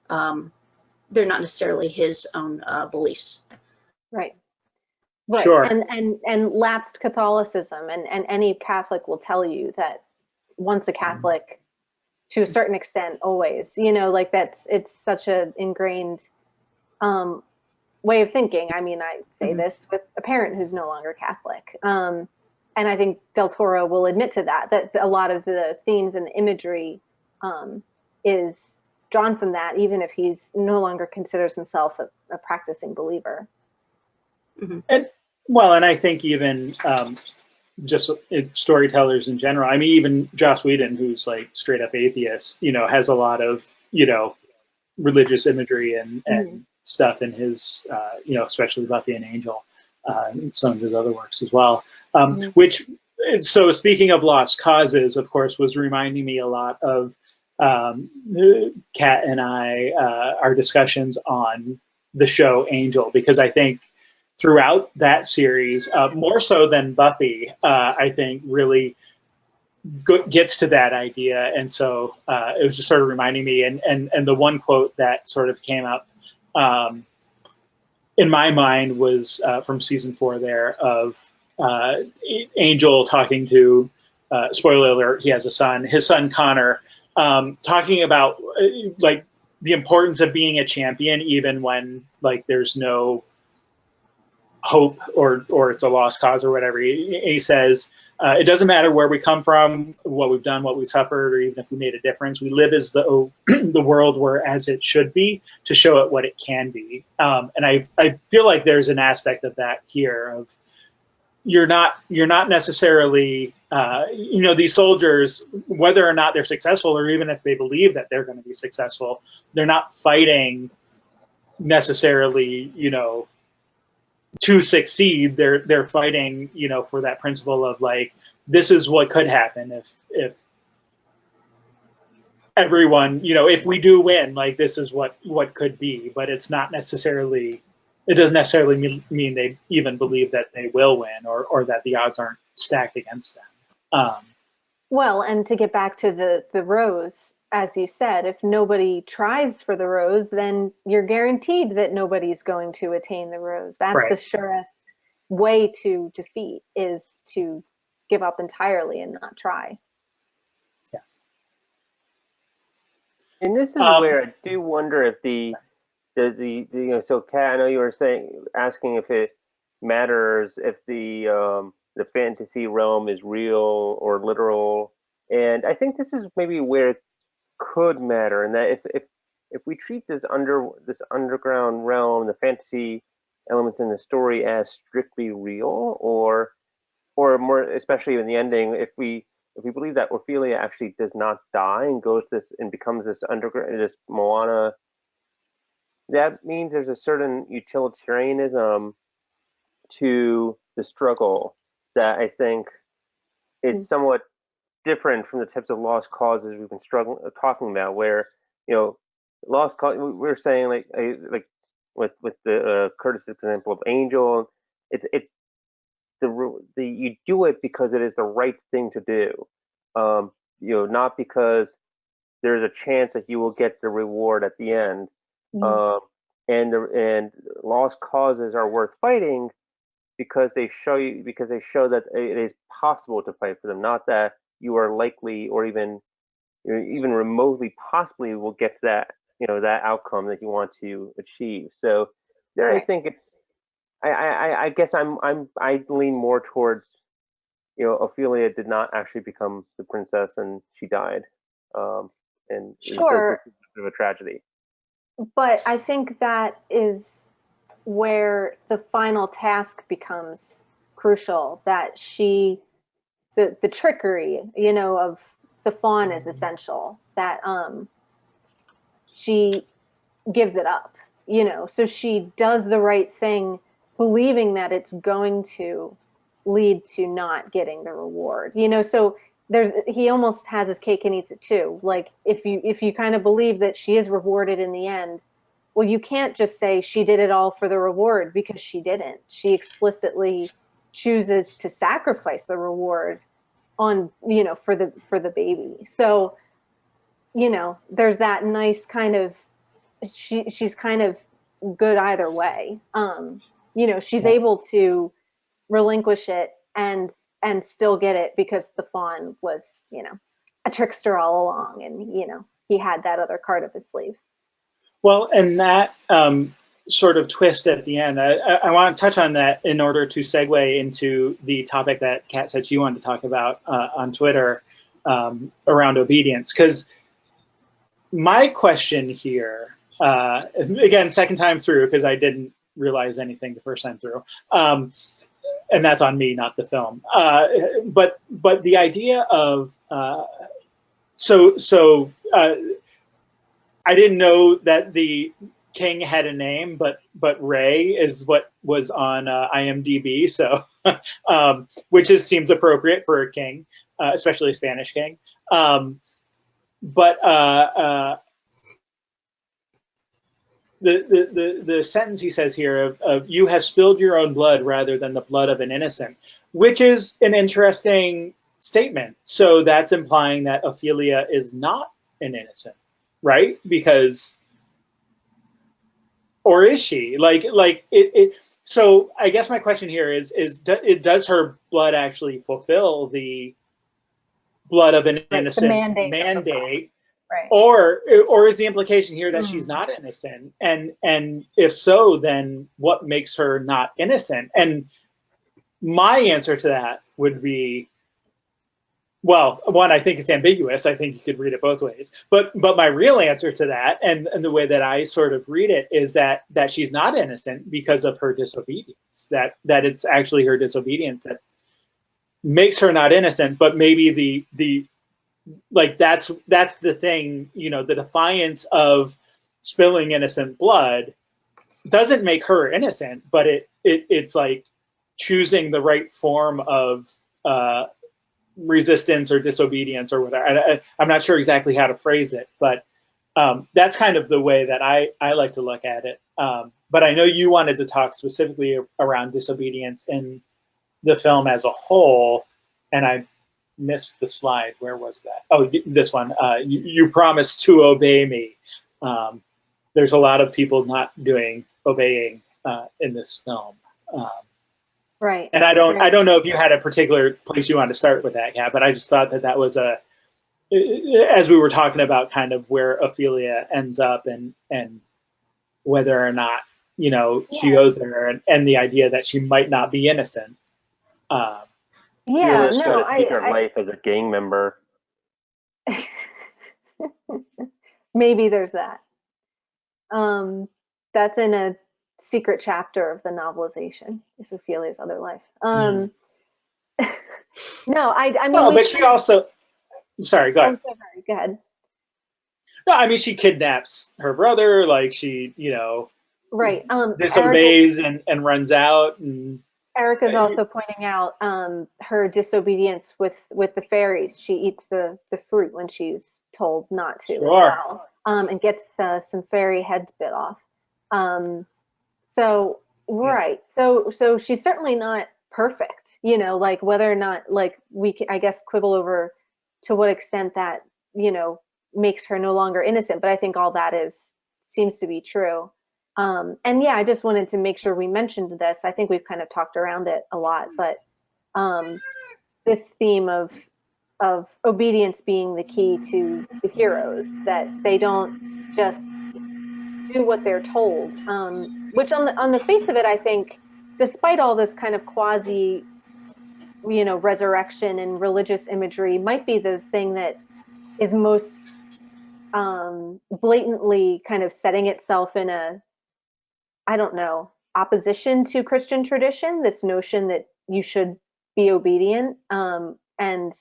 they're not necessarily his own beliefs. Right. Sure. And lapsed Catholicism, and any Catholic will tell you that once a Catholic, to a certain extent, always, like it's such an ingrained way of thinking. I mean, I say this with a parent who's no longer Catholic. And I think Del Toro will admit to that a lot of the themes and the imagery is drawn from that, even if he's no longer considers himself a practicing believer. And I think even just storytellers in general. I mean, even Joss Whedon, who's like straight up atheist, has a lot of, religious imagery and stuff in his, especially Buffy and Angel, and some of his other works as well. Which, so speaking of lost causes, of course, was reminding me a lot of Kat and I, our discussions on the show Angel, because I think throughout that series, more so than Buffy, I think really gets to that idea. And so it was just sort of reminding me, and the one quote that sort of came up in my mind was from season 4 there of Angel talking to, spoiler alert, he has a son, his son Connor, talking about like the importance of being a champion even when like there's no hope or it's a lost cause or whatever. He says, it doesn't matter where we come from, what we've done, what we suffered, or even if we made a difference. We live as the world were as it should be to show it what it can be. And I feel like there's an aspect of that here of you're not necessarily, these soldiers, whether or not they're successful or even if they believe that they're going to be successful, they're not fighting necessarily, to succeed. They're fighting, for that principle of like, this is what could happen if everyone, if we do win, like this is what could be, but it doesn't necessarily mean they even believe that they will win or that the odds aren't stacked against them. Well, and to get back to the rose, as you said, if nobody tries for the rose, then you're guaranteed that nobody's going to attain the rose. That's Right. the surest way to defeat, is to give up entirely and not try. Yeah. And this is where I do wonder if the you know, so Kat, I know you were asking if it matters if the fantasy realm is real or literal, and I think this is maybe where it could matter, and that if we treat this underground realm, the fantasy elements in the story, as strictly real, or more, especially in the ending, if we believe that Ofelia actually does not die and goes this and becomes this Moanna, that means there's a certain utilitarianism to the struggle that I think is somewhat different from the types of lost causes we've been talking about, where, you know, lost cause, we're saying like with the Curtis example of Angel, it's the you do it because it is the right thing to do, you know, not because there's a chance that you will get the reward at the end. And lost causes are worth fighting because they show that it is possible to fight for them, not that you are likely or even remotely possibly will get that, you know, that outcome that you want to achieve. So there, I think it's, I guess I lean more towards, you know, Ofelia did not actually become the princess and she died, and Sure, this is a bit of a tragedy. but I think that is where the final task becomes crucial, that the trickery, you know, of the faun is essential, that she gives it up, you know, so she does the right thing, believing that it's going to lead to not getting the reward, you know. So he almost has his cake and eats it too. Like, if you kind of believe that she is rewarded in the end, well, you can't just say she did it all for the reward, because she didn't. She explicitly chooses to sacrifice the reward on, you know, for the baby. So, you know, there's that nice kind of, she's kind of good either way. You know, she's able to relinquish it and still get it, because the faun was, you know, a trickster all along, and, you know, he had that other card up his sleeve. Well, and that sort of twist at the end, I want to touch on that in order to segue into the topic that Kat said she wanted to talk about on Twitter around obedience. Because my question here, again, second time through, because I didn't realize anything the first time through, and that's on me, not the film. But the idea of I didn't know that the king had a name, but Ray is what was on IMDb, so which seems appropriate for a king, especially a Spanish king. But the sentence he says here of "you have spilled your own blood rather than the blood of an innocent," which is an interesting statement. So that's implying that Ofelia is not an innocent, right? Because, or is she? Like it. So I guess my question here is does her blood actually fulfill the blood of an innocent mandate? Right. Or is the implication here that she's not innocent? And if so, then what makes her not innocent? And my answer to that would be, well, one, I think it's ambiguous. I think you could read it both ways. But my real answer to that, and the way that I sort of read it, is that she's not innocent because of her disobedience. That it's actually her disobedience that makes her not innocent. But maybe the like that's the thing, you know, the defiance of spilling innocent blood doesn't make her innocent, but it's like choosing the right form of resistance or disobedience or whatever. I'm not sure exactly how to phrase it, but that's kind of the way that I like to look at it. But I know you wanted to talk specifically around disobedience in the film as a whole. and I missed the slide. Where was that? Oh, this one. You promised to obey me. There's a lot of people not obeying in this film. Right. And I don't know if you had a particular place you wanted to start with that, Kat, but I just thought that was as we were talking about kind of where Ofelia ends up and whether or not, she goes there and the idea that she might not be innocent. Yeah, She no, had a secret life as a gang member. Maybe there's that. That's in a secret chapter of the novelization, is Ophelia's other life. No, I mean. Well, but she also. Sorry, go ahead. I'm so sorry. Go ahead. No, I mean she kidnaps her brother, like she, right. disobeys and runs out. And Erica's also pointing out her disobedience with the fairies. She eats the fruit when she's told not to, sure. as well, and gets some fairy heads bit off. So right. So she's certainly not perfect. Like whether or not, like, we can, I guess, quibble over to what extent that makes her no longer innocent. But I think all that seems to be true. And yeah, I just wanted to make sure we mentioned this. I think we've kind of talked around it a lot, but this theme of obedience being the key to the heroes, that they don't just do what they're told, which on the face of it, I think, despite all this kind of quasi resurrection and religious imagery, might be the thing that is most blatantly kind of setting itself in I don't know, opposition to Christian tradition, this notion that you should be obedient, and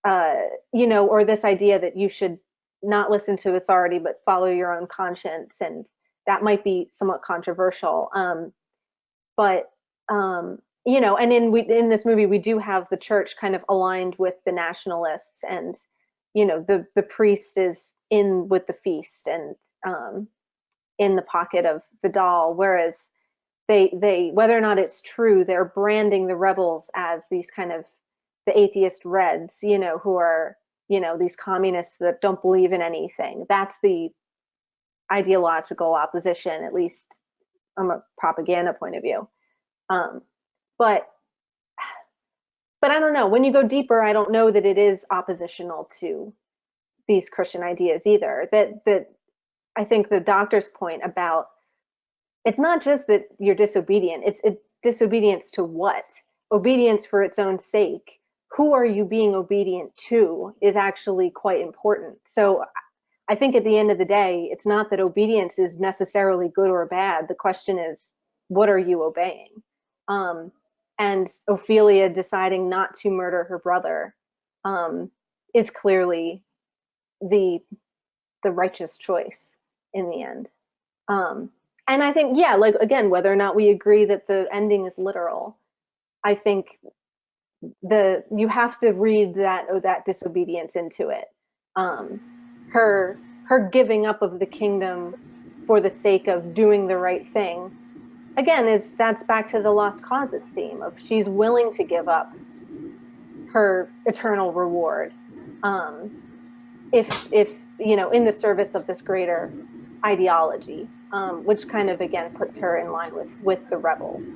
or this idea that you should not listen to authority but follow your own conscience, and that might be somewhat controversial. But and in this movie we do have the church kind of aligned with the nationalists, and the priest is in with the feast and in the pocket of Vidal, whereas they whether or not it's true, they're branding the rebels as these kind of the atheist Reds, who are these communists that don't believe in anything. That's the ideological opposition, at least from a propaganda point of view. But I don't know. When you go deeper, I don't know that it is oppositional to these Christian ideas either. That I think the doctor's point about, it's not just that you're disobedient, it's disobedience to what? Obedience for its own sake. Who are you being obedient to is actually quite important. So I think at the end of the day, it's not that obedience is necessarily good or bad. The question is, what are you obeying? And Ofelia deciding not to murder her brother is clearly the righteous choice in the end. And I think, yeah, like, again, whether or not we agree that the ending is literal, I think you have to read that disobedience into it. Her giving up of the kingdom for the sake of doing the right thing, again, that's back to the lost causes theme of she's willing to give up her eternal reward, if in the service of this greater ideology, which kind of again puts her in line with the rebels.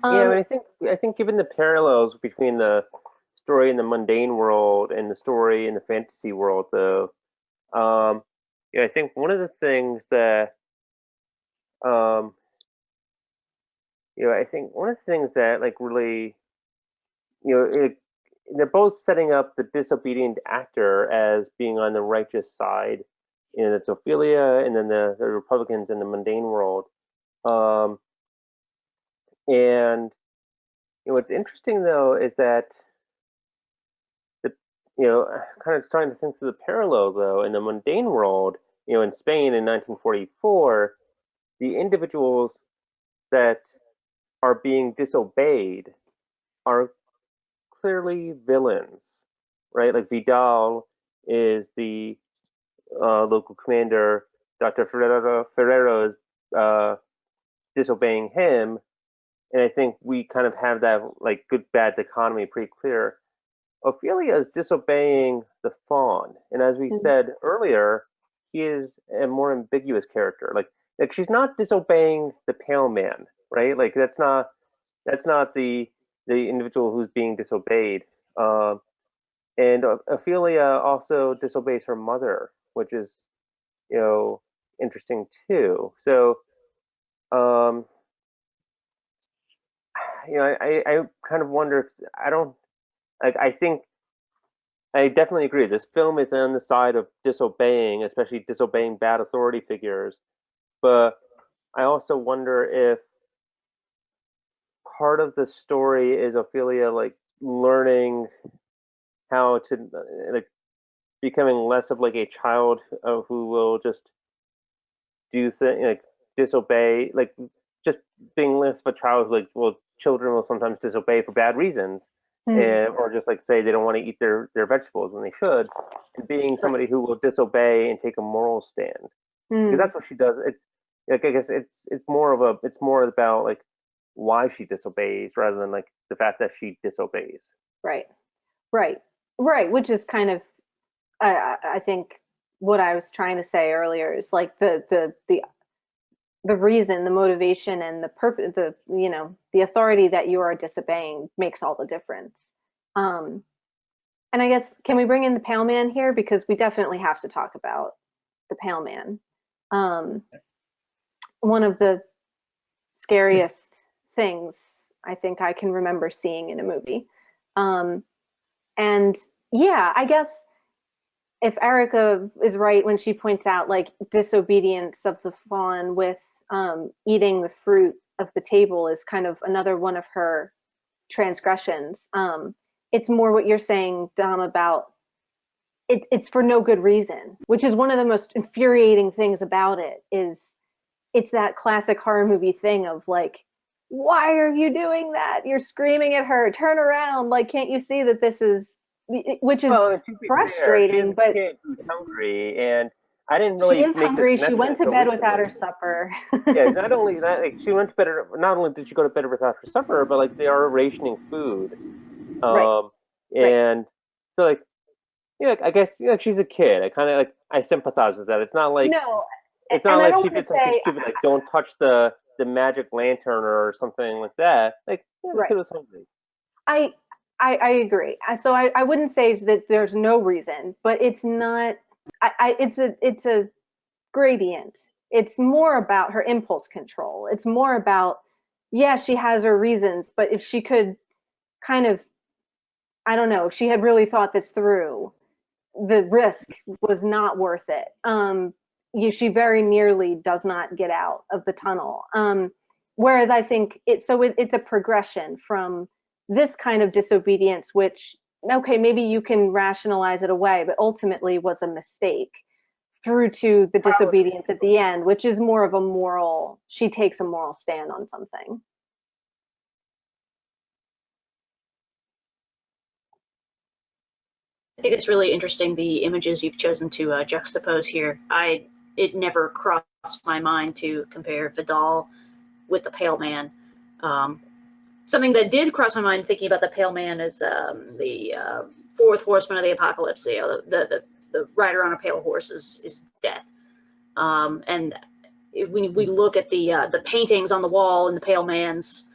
Yeah, I think given the parallels between the story in the mundane world and the story in the fantasy world, though, I think one of the things that like really, they're both setting up the disobedient actor as being on the righteous side. It's Ofelia, and then the Republicans in the mundane world. And what's interesting though is that kind of starting to think through the parallel though in the mundane world, in Spain in 1944, the individuals that are being disobeyed are clearly villains, right? Like Vidal is the local commander. Dr. Ferrero is disobeying him. And I think we kind of have that like good bad dichotomy pretty clear. Ophelia is disobeying the faun, and as we said earlier, he is a more ambiguous character. Like she's not disobeying the pale man, right? Like that's not the individual who's being disobeyed. And Ophelia also disobeys her mother, which is, interesting too. So, I kind of wonder if I don't like. I think I definitely agree. This film is on the side of disobeying, especially disobeying bad authority figures. But I also wonder if part of the story is Ophelia like learning how to like becoming less of like a child who will just do things like disobey, like just being less of a child who, like, well, children will sometimes disobey for bad reasons, or just like say they don't want to eat their vegetables when they should, and being somebody who will disobey and take a moral stand, because that's what she does. It's like, I guess it's more about like why she disobeys rather than like the fact that she disobeys. Right, which is kind of I think what I was trying to say earlier is like the reason, the motivation, and the purpose, the authority that you are disobeying makes all the difference. And I guess, can we bring in the Pale Man here, because we definitely have to talk about the Pale Man. One of the scariest things I think I can remember seeing in a movie. And yeah, I guess if Erica is right when she points out like disobedience of the faun with eating the fruit of the table is kind of another one of her transgressions. It's more what you're saying, Dom, about it's for no good reason, which is one of the most infuriating things about it. Is it's that classic horror movie thing of like, why are you doing that? You're screaming at her, turn around, like, can't you see that this is, which is frustrating, but she's hungry, and I didn't really. She is hungry. She went to bed without her supper. Yeah, not only that, like, she went to bed. Not only did she go to bed without her supper, but like they are rationing food. And so like, I guess she's a kid. I kind of like I sympathize with that. It's not like it's not like she did something stupid, like don't touch the magic lantern or something like that. Like, the kid was hungry. I agree. So I wouldn't say that there's no reason, but it's not. It's a gradient. It's more about her impulse control. It's more about, she has her reasons, but if she could kind of, I don't know, if she had really thought this through, the risk was not worth it. She very nearly does not get out of the tunnel. Whereas I think it's a progression from this kind of disobedience, which, okay, maybe you can rationalize it away, but ultimately was a mistake, through to the disobedience at the end, which is more of a moral, she takes a moral stand on something. I think it's really interesting, the images you've chosen to juxtapose here. It never crossed my mind to compare Vidal with the Pale Man. Something that did cross my mind thinking about the Pale Man is the fourth horseman of the apocalypse. The rider on a pale horse is death. And when we look at the paintings on the wall in the Pale Man's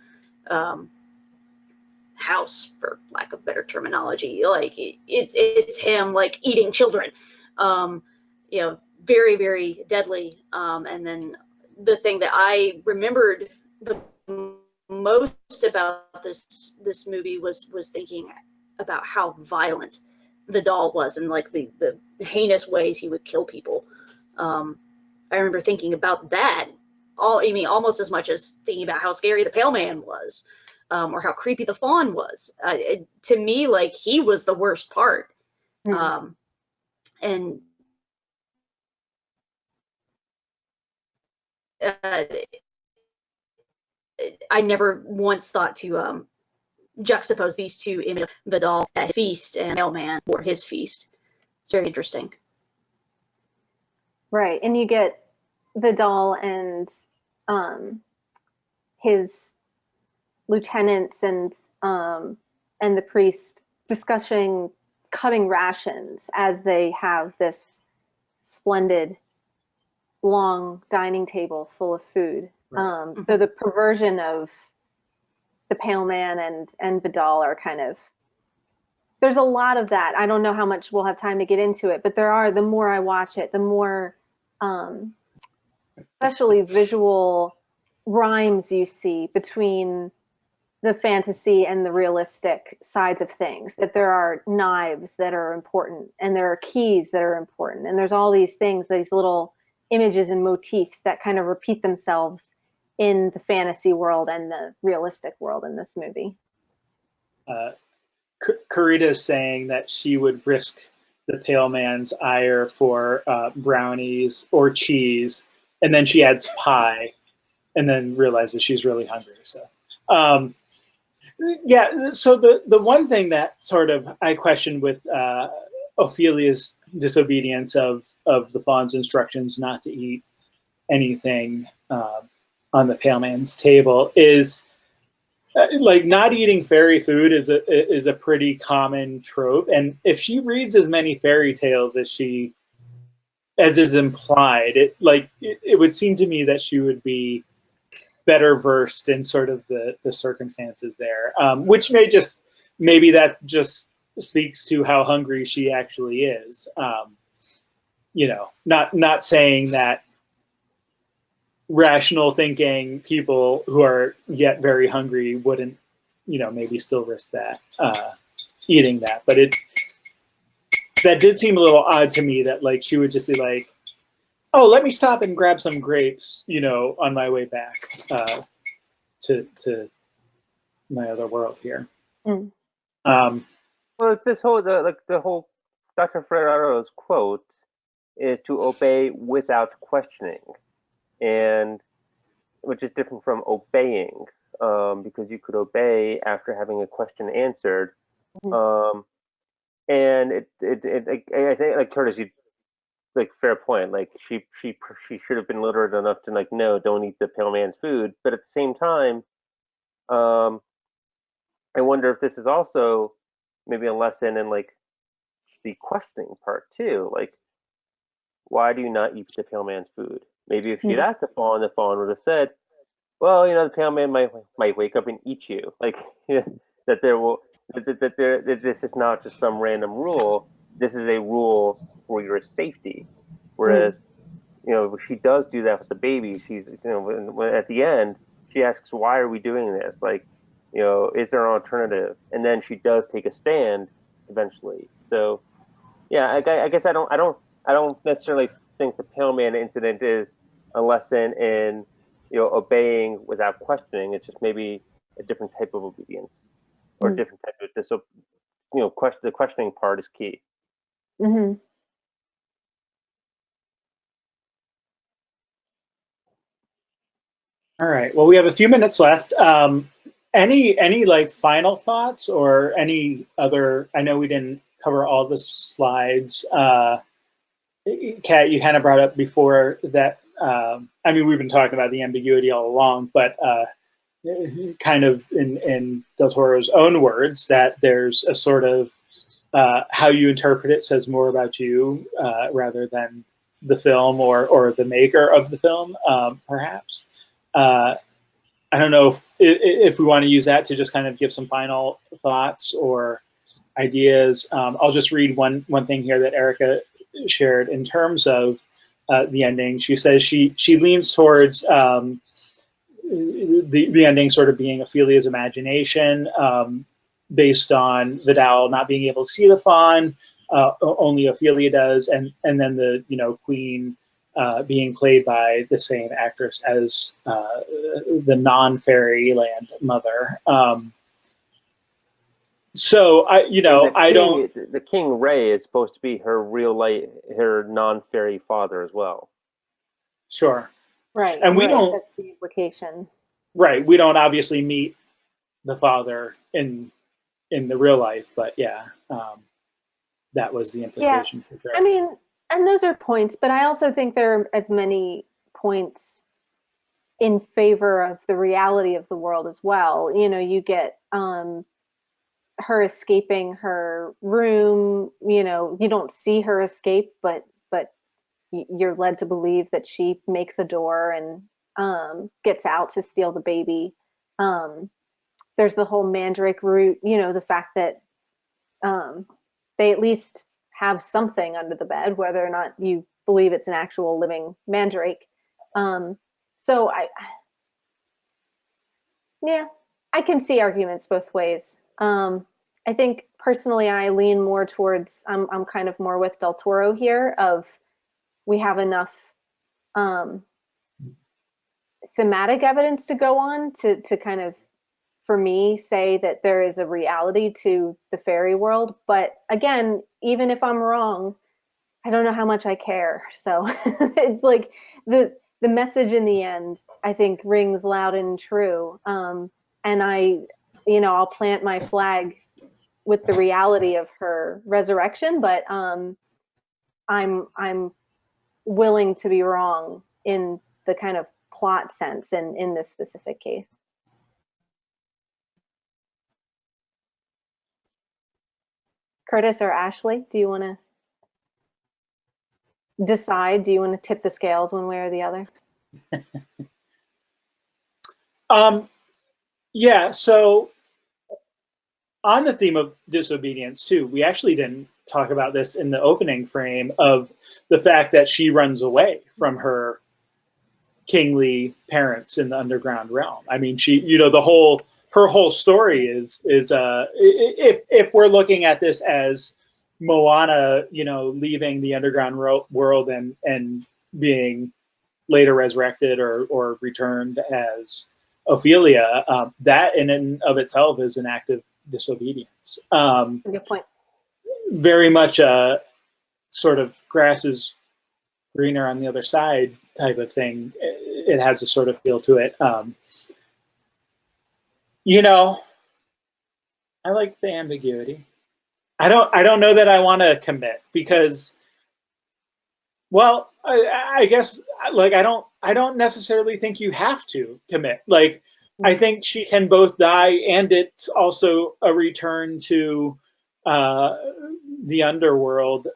house, for lack of better terminology, like it's him like eating children, very, very deadly. And then the thing that I remembered the most about this movie was thinking about how violent Vidal was, and like the heinous ways he would kill people. I remember thinking about that almost as much as thinking about how scary the Pale Man was, or how creepy the faun was. To me, like, he was the worst part. And I never once thought to juxtapose these two images, Vidal at his feast and Pale Man or his feast. It's very interesting. Right, and you get Vidal and his lieutenants and the priest discussing cutting rations as they have this splendid long dining table full of food. Right. So the perversion of the Pale Man and Vidal are kind of, there's a lot of that. I don't know how much we'll have time to get into it, but there are, the more I watch it, the more especially visual rhymes you see between the fantasy and the realistic sides of things, that there are knives that are important and there are keys that are important, and there's all these things, these little images and motifs that kind of repeat themselves in the fantasy world and the realistic world in this movie. Karita is saying that she would risk the Pale Man's ire for brownies or cheese, and then she adds pie, and then realizes she's really hungry. So, yeah. So the one thing that sort of I questioned with Ophelia's disobedience of the faun's instructions not to eat anything on the Pale Man's table is like not eating fairy food is a pretty common trope, and if she reads as many fairy tales as is implied, it would seem to me that she would be better versed in sort of the circumstances there, which maybe that just speaks to how hungry she actually is. Not saying that rational thinking people who are yet very hungry wouldn't, maybe still risk that, eating that. But that did seem a little odd to me that like she would just be like, oh, let me stop and grab some grapes, on my way back to my other world here. Mm. Well, it's this whole the whole Dr. Ferraro's quote is to obey without questioning, and which is different from obeying, because you could obey after having a question answered. Mm-hmm. And I think, like Curtis, you like fair point. Like she should have been literate enough to like, no, don't eat the Pale Man's food. But at the same time, I wonder if this is also maybe a lesson in like the questioning part too. Like, why do you not eat the Pale Man's food? Maybe if you'd asked the faun would have said, well, the Pale Man might wake up and eat you. Like that this is not just some random rule. This is a rule for your safety. Whereas, she does do that with the baby. She's, when at the end, she asks, why are we doing this? Like, is there an alternative? And then she does take a stand eventually. So, yeah, I guess I don't necessarily think the Pale Man incident is a lesson in, obeying without questioning. It's just maybe a different type of obedience or different type of this. So, the questioning part is key. Mm-hmm. All right. Well, we have a few minutes left. Any like final thoughts or any other? I know we didn't cover all the slides. Kat, you kind of brought up before that. We've been talking about the ambiguity all along, but kind of in Del Toro's own words, that there's a sort of how you interpret it says more about you rather than the film or the maker of the film, perhaps. I don't know if we want to use that to just kind of give some final thoughts or ideas. I'll just read one thing here that Erica shared in terms of the ending. She says she leans towards the ending sort of being Ophelia's imagination, based on Vidal not being able to see the faun, only Ofelia does, and then the queen being played by the same actress as the non-fairyland mother. So the King Ray is supposed to be her her non-fairy father as well. Sure. Right. And we don't. That's the implication. Right. We don't obviously meet the father in the real life, but yeah, that was the implication for sure. I mean, and those are points, but I also think there are as many points in favor of the reality of the world as well. You know, you get her escaping her room. You know, you don't see her escape, but you're led to believe that she makes a door and gets out to steal the baby. There's the whole mandrake root, you know, the fact that they at least have something under the bed, whether or not you believe it's an actual living mandrake. So I can see arguments both ways. I think personally I lean more towards, I'm kind of more with Del Toro here, of we have enough thematic evidence to go on to kind of, for me, say that there is a reality to the fairy world. But again, even if I'm wrong, I don't know how much I care. So it's like the message in the end, I think, rings loud and true. And I'll plant my flag with the reality of her resurrection, but I'm willing to be wrong in the kind of plot sense in this specific case. Curtis or Ashley, do you want to decide? Do you want to tip the scales one way or the other? Yeah, so on the theme of disobedience too, we actually didn't talk about this in the opening frame of the fact that she runs away from her kingly parents in the underground realm. I mean, she, you know, her whole story is if we're looking at this as Moanna, you know, leaving the underground world and being later resurrected or returned as Ofelia, that in and of itself is an act of disobedience. Good point. Very much a sort of grass is greener on the other side type of thing. It has a sort of feel to it. You know, I like the ambiguity. I don't know that I want to commit because, well, I guess like I don't necessarily think you have to commit. Like I think she can both die and it's also a return to the underworld,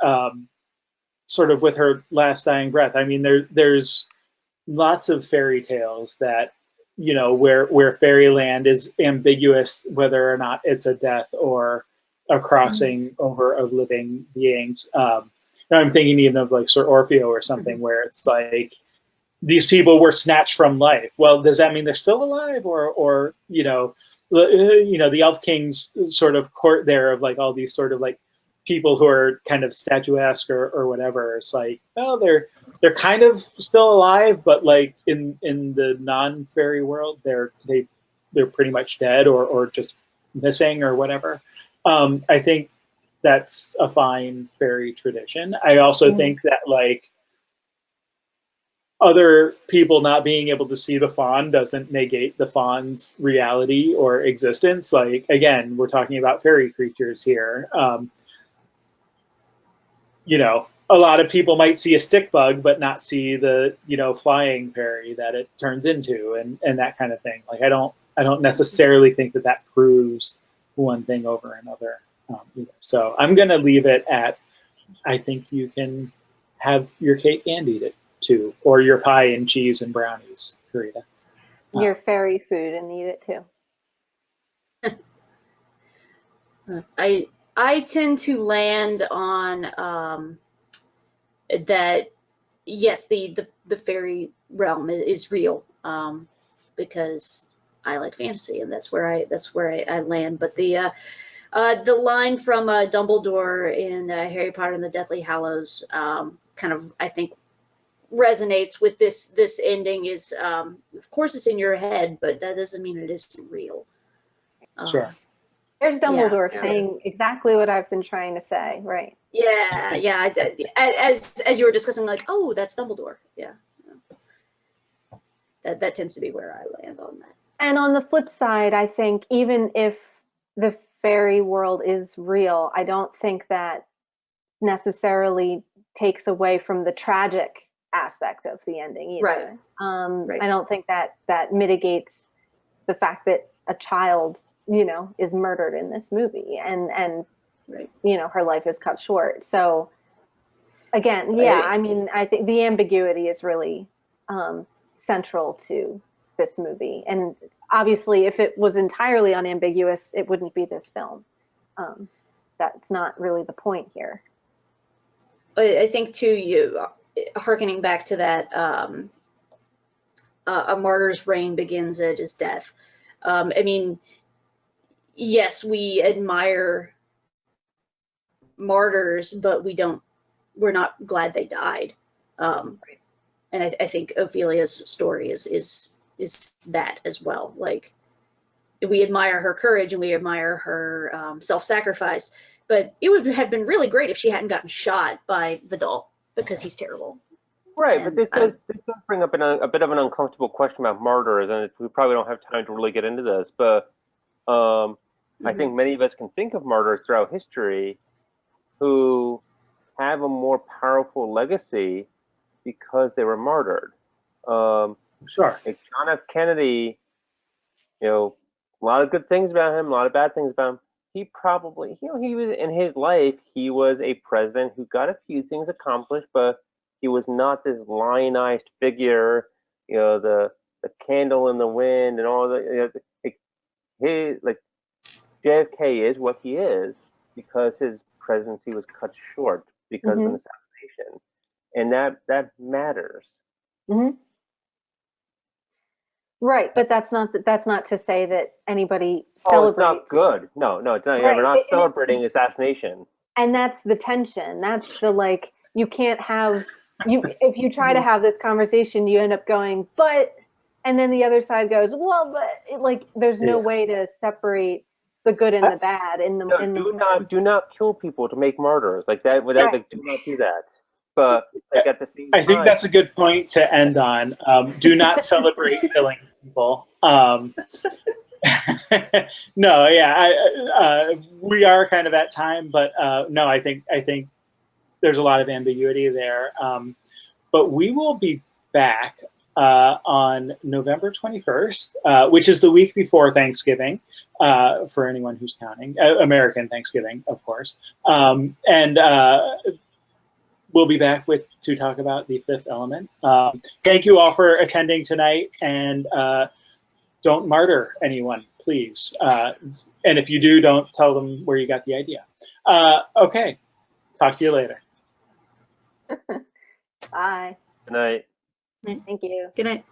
sort of with her last dying breath. I mean, there's lots of fairy tales that, you know, where fairyland is ambiguous, whether or not it's a death or a crossing over of living beings. I'm thinking even of like Sir Orfeo or something, where it's like these people were snatched from life. Well, does that mean they're still alive, or the Elf King's sort of court there of like all these sort of like people who are kind of statuesque or whatever? It's like, well, they're kind of still alive, but like in the non-fairy world, they're pretty much dead or just missing or whatever. I think that's a fine fairy tradition. I also think that like other people not being able to see the faun doesn't negate the faun's reality or existence. Like, again, we're talking about fairy creatures here. You know, a lot of people might see a stick bug, but not see the, you know, flying fairy that it turns into and that kind of thing. Like, I don't necessarily think that proves one thing over another either. So I'm going to leave it at, I think you can have your cake and eat it too, or your pie and cheese and brownies, Karita. Your fairy food and eat it too. I tend to land on that yes, the fairy realm is real, because I like fantasy and that's where I land. But the line from Dumbledore in Harry Potter and the Deathly Hallows kind of, I think, resonates with this ending. Is of course it's in your head, but that doesn't mean it isn't real. Sure. There's Dumbledore saying exactly what I've been trying to say, right? Yeah. As you were discussing, like, oh, that's Dumbledore. Yeah. That tends to be where I land on that. And on the flip side, I think even if the fairy world is real, I don't think that necessarily takes away from the tragic aspect of the ending either. Right. I don't think that mitigates the fact that a child, you know, is murdered in this movie, and Right. you know, her life is cut short. So again, yeah, I mean, I think the ambiguity is really central to this movie, and obviously if it was entirely unambiguous, it wouldn't be this film. That's not really the point here. I think too, you hearkening back to that, a martyr's reign begins at his death. I mean, yes, we admire martyrs, but we're not glad they died. And I think Ophelia's story is that as well. Like, we admire her courage and we admire her self-sacrifice, but it would have been really great if she hadn't gotten shot by Vidal, because he's terrible. Right, And, but this does bring up a bit of an uncomfortable question about martyrs, and we probably don't have time to really get into this, but I think many of us can think of martyrs throughout history who have a more powerful legacy because they were martyred. Sure. Like John F. Kennedy, you know, a lot of good things about him, a lot of bad things about him. He probably, you know, he was in his life, he was a president who got a few things accomplished, but he was not this lionized figure, you know, the candle in the wind and all the, you know, JFK is what he is because his presidency was cut short because of an assassination, and that matters. Right, but that's not to say that anybody celebrates. Oh, it's not good. No, it's not. Right. We're not celebrating assassination. And that's the tension. That's the, like, you can't have if you try to have this conversation, you end up going, but, and then the other side goes, well, but like, there's no way to separate the good and the bad in the. Do not kill people to make martyrs like that. Like, do not do that. But like at the same time, I think that's a good point to end on. Do not celebrate killing people. No, yeah, we are kind of at time, but no, I think there's a lot of ambiguity there. But we will be back on November 21st, which is the week before Thanksgiving, for anyone who's counting, American Thanksgiving, of course, and. We'll be back to talk about the fifth element. Thank you all for attending tonight, and don't martyr anyone, please. And if you do, don't tell them where you got the idea. Okay, talk to you later. Bye. Good night. Thank you. Good night.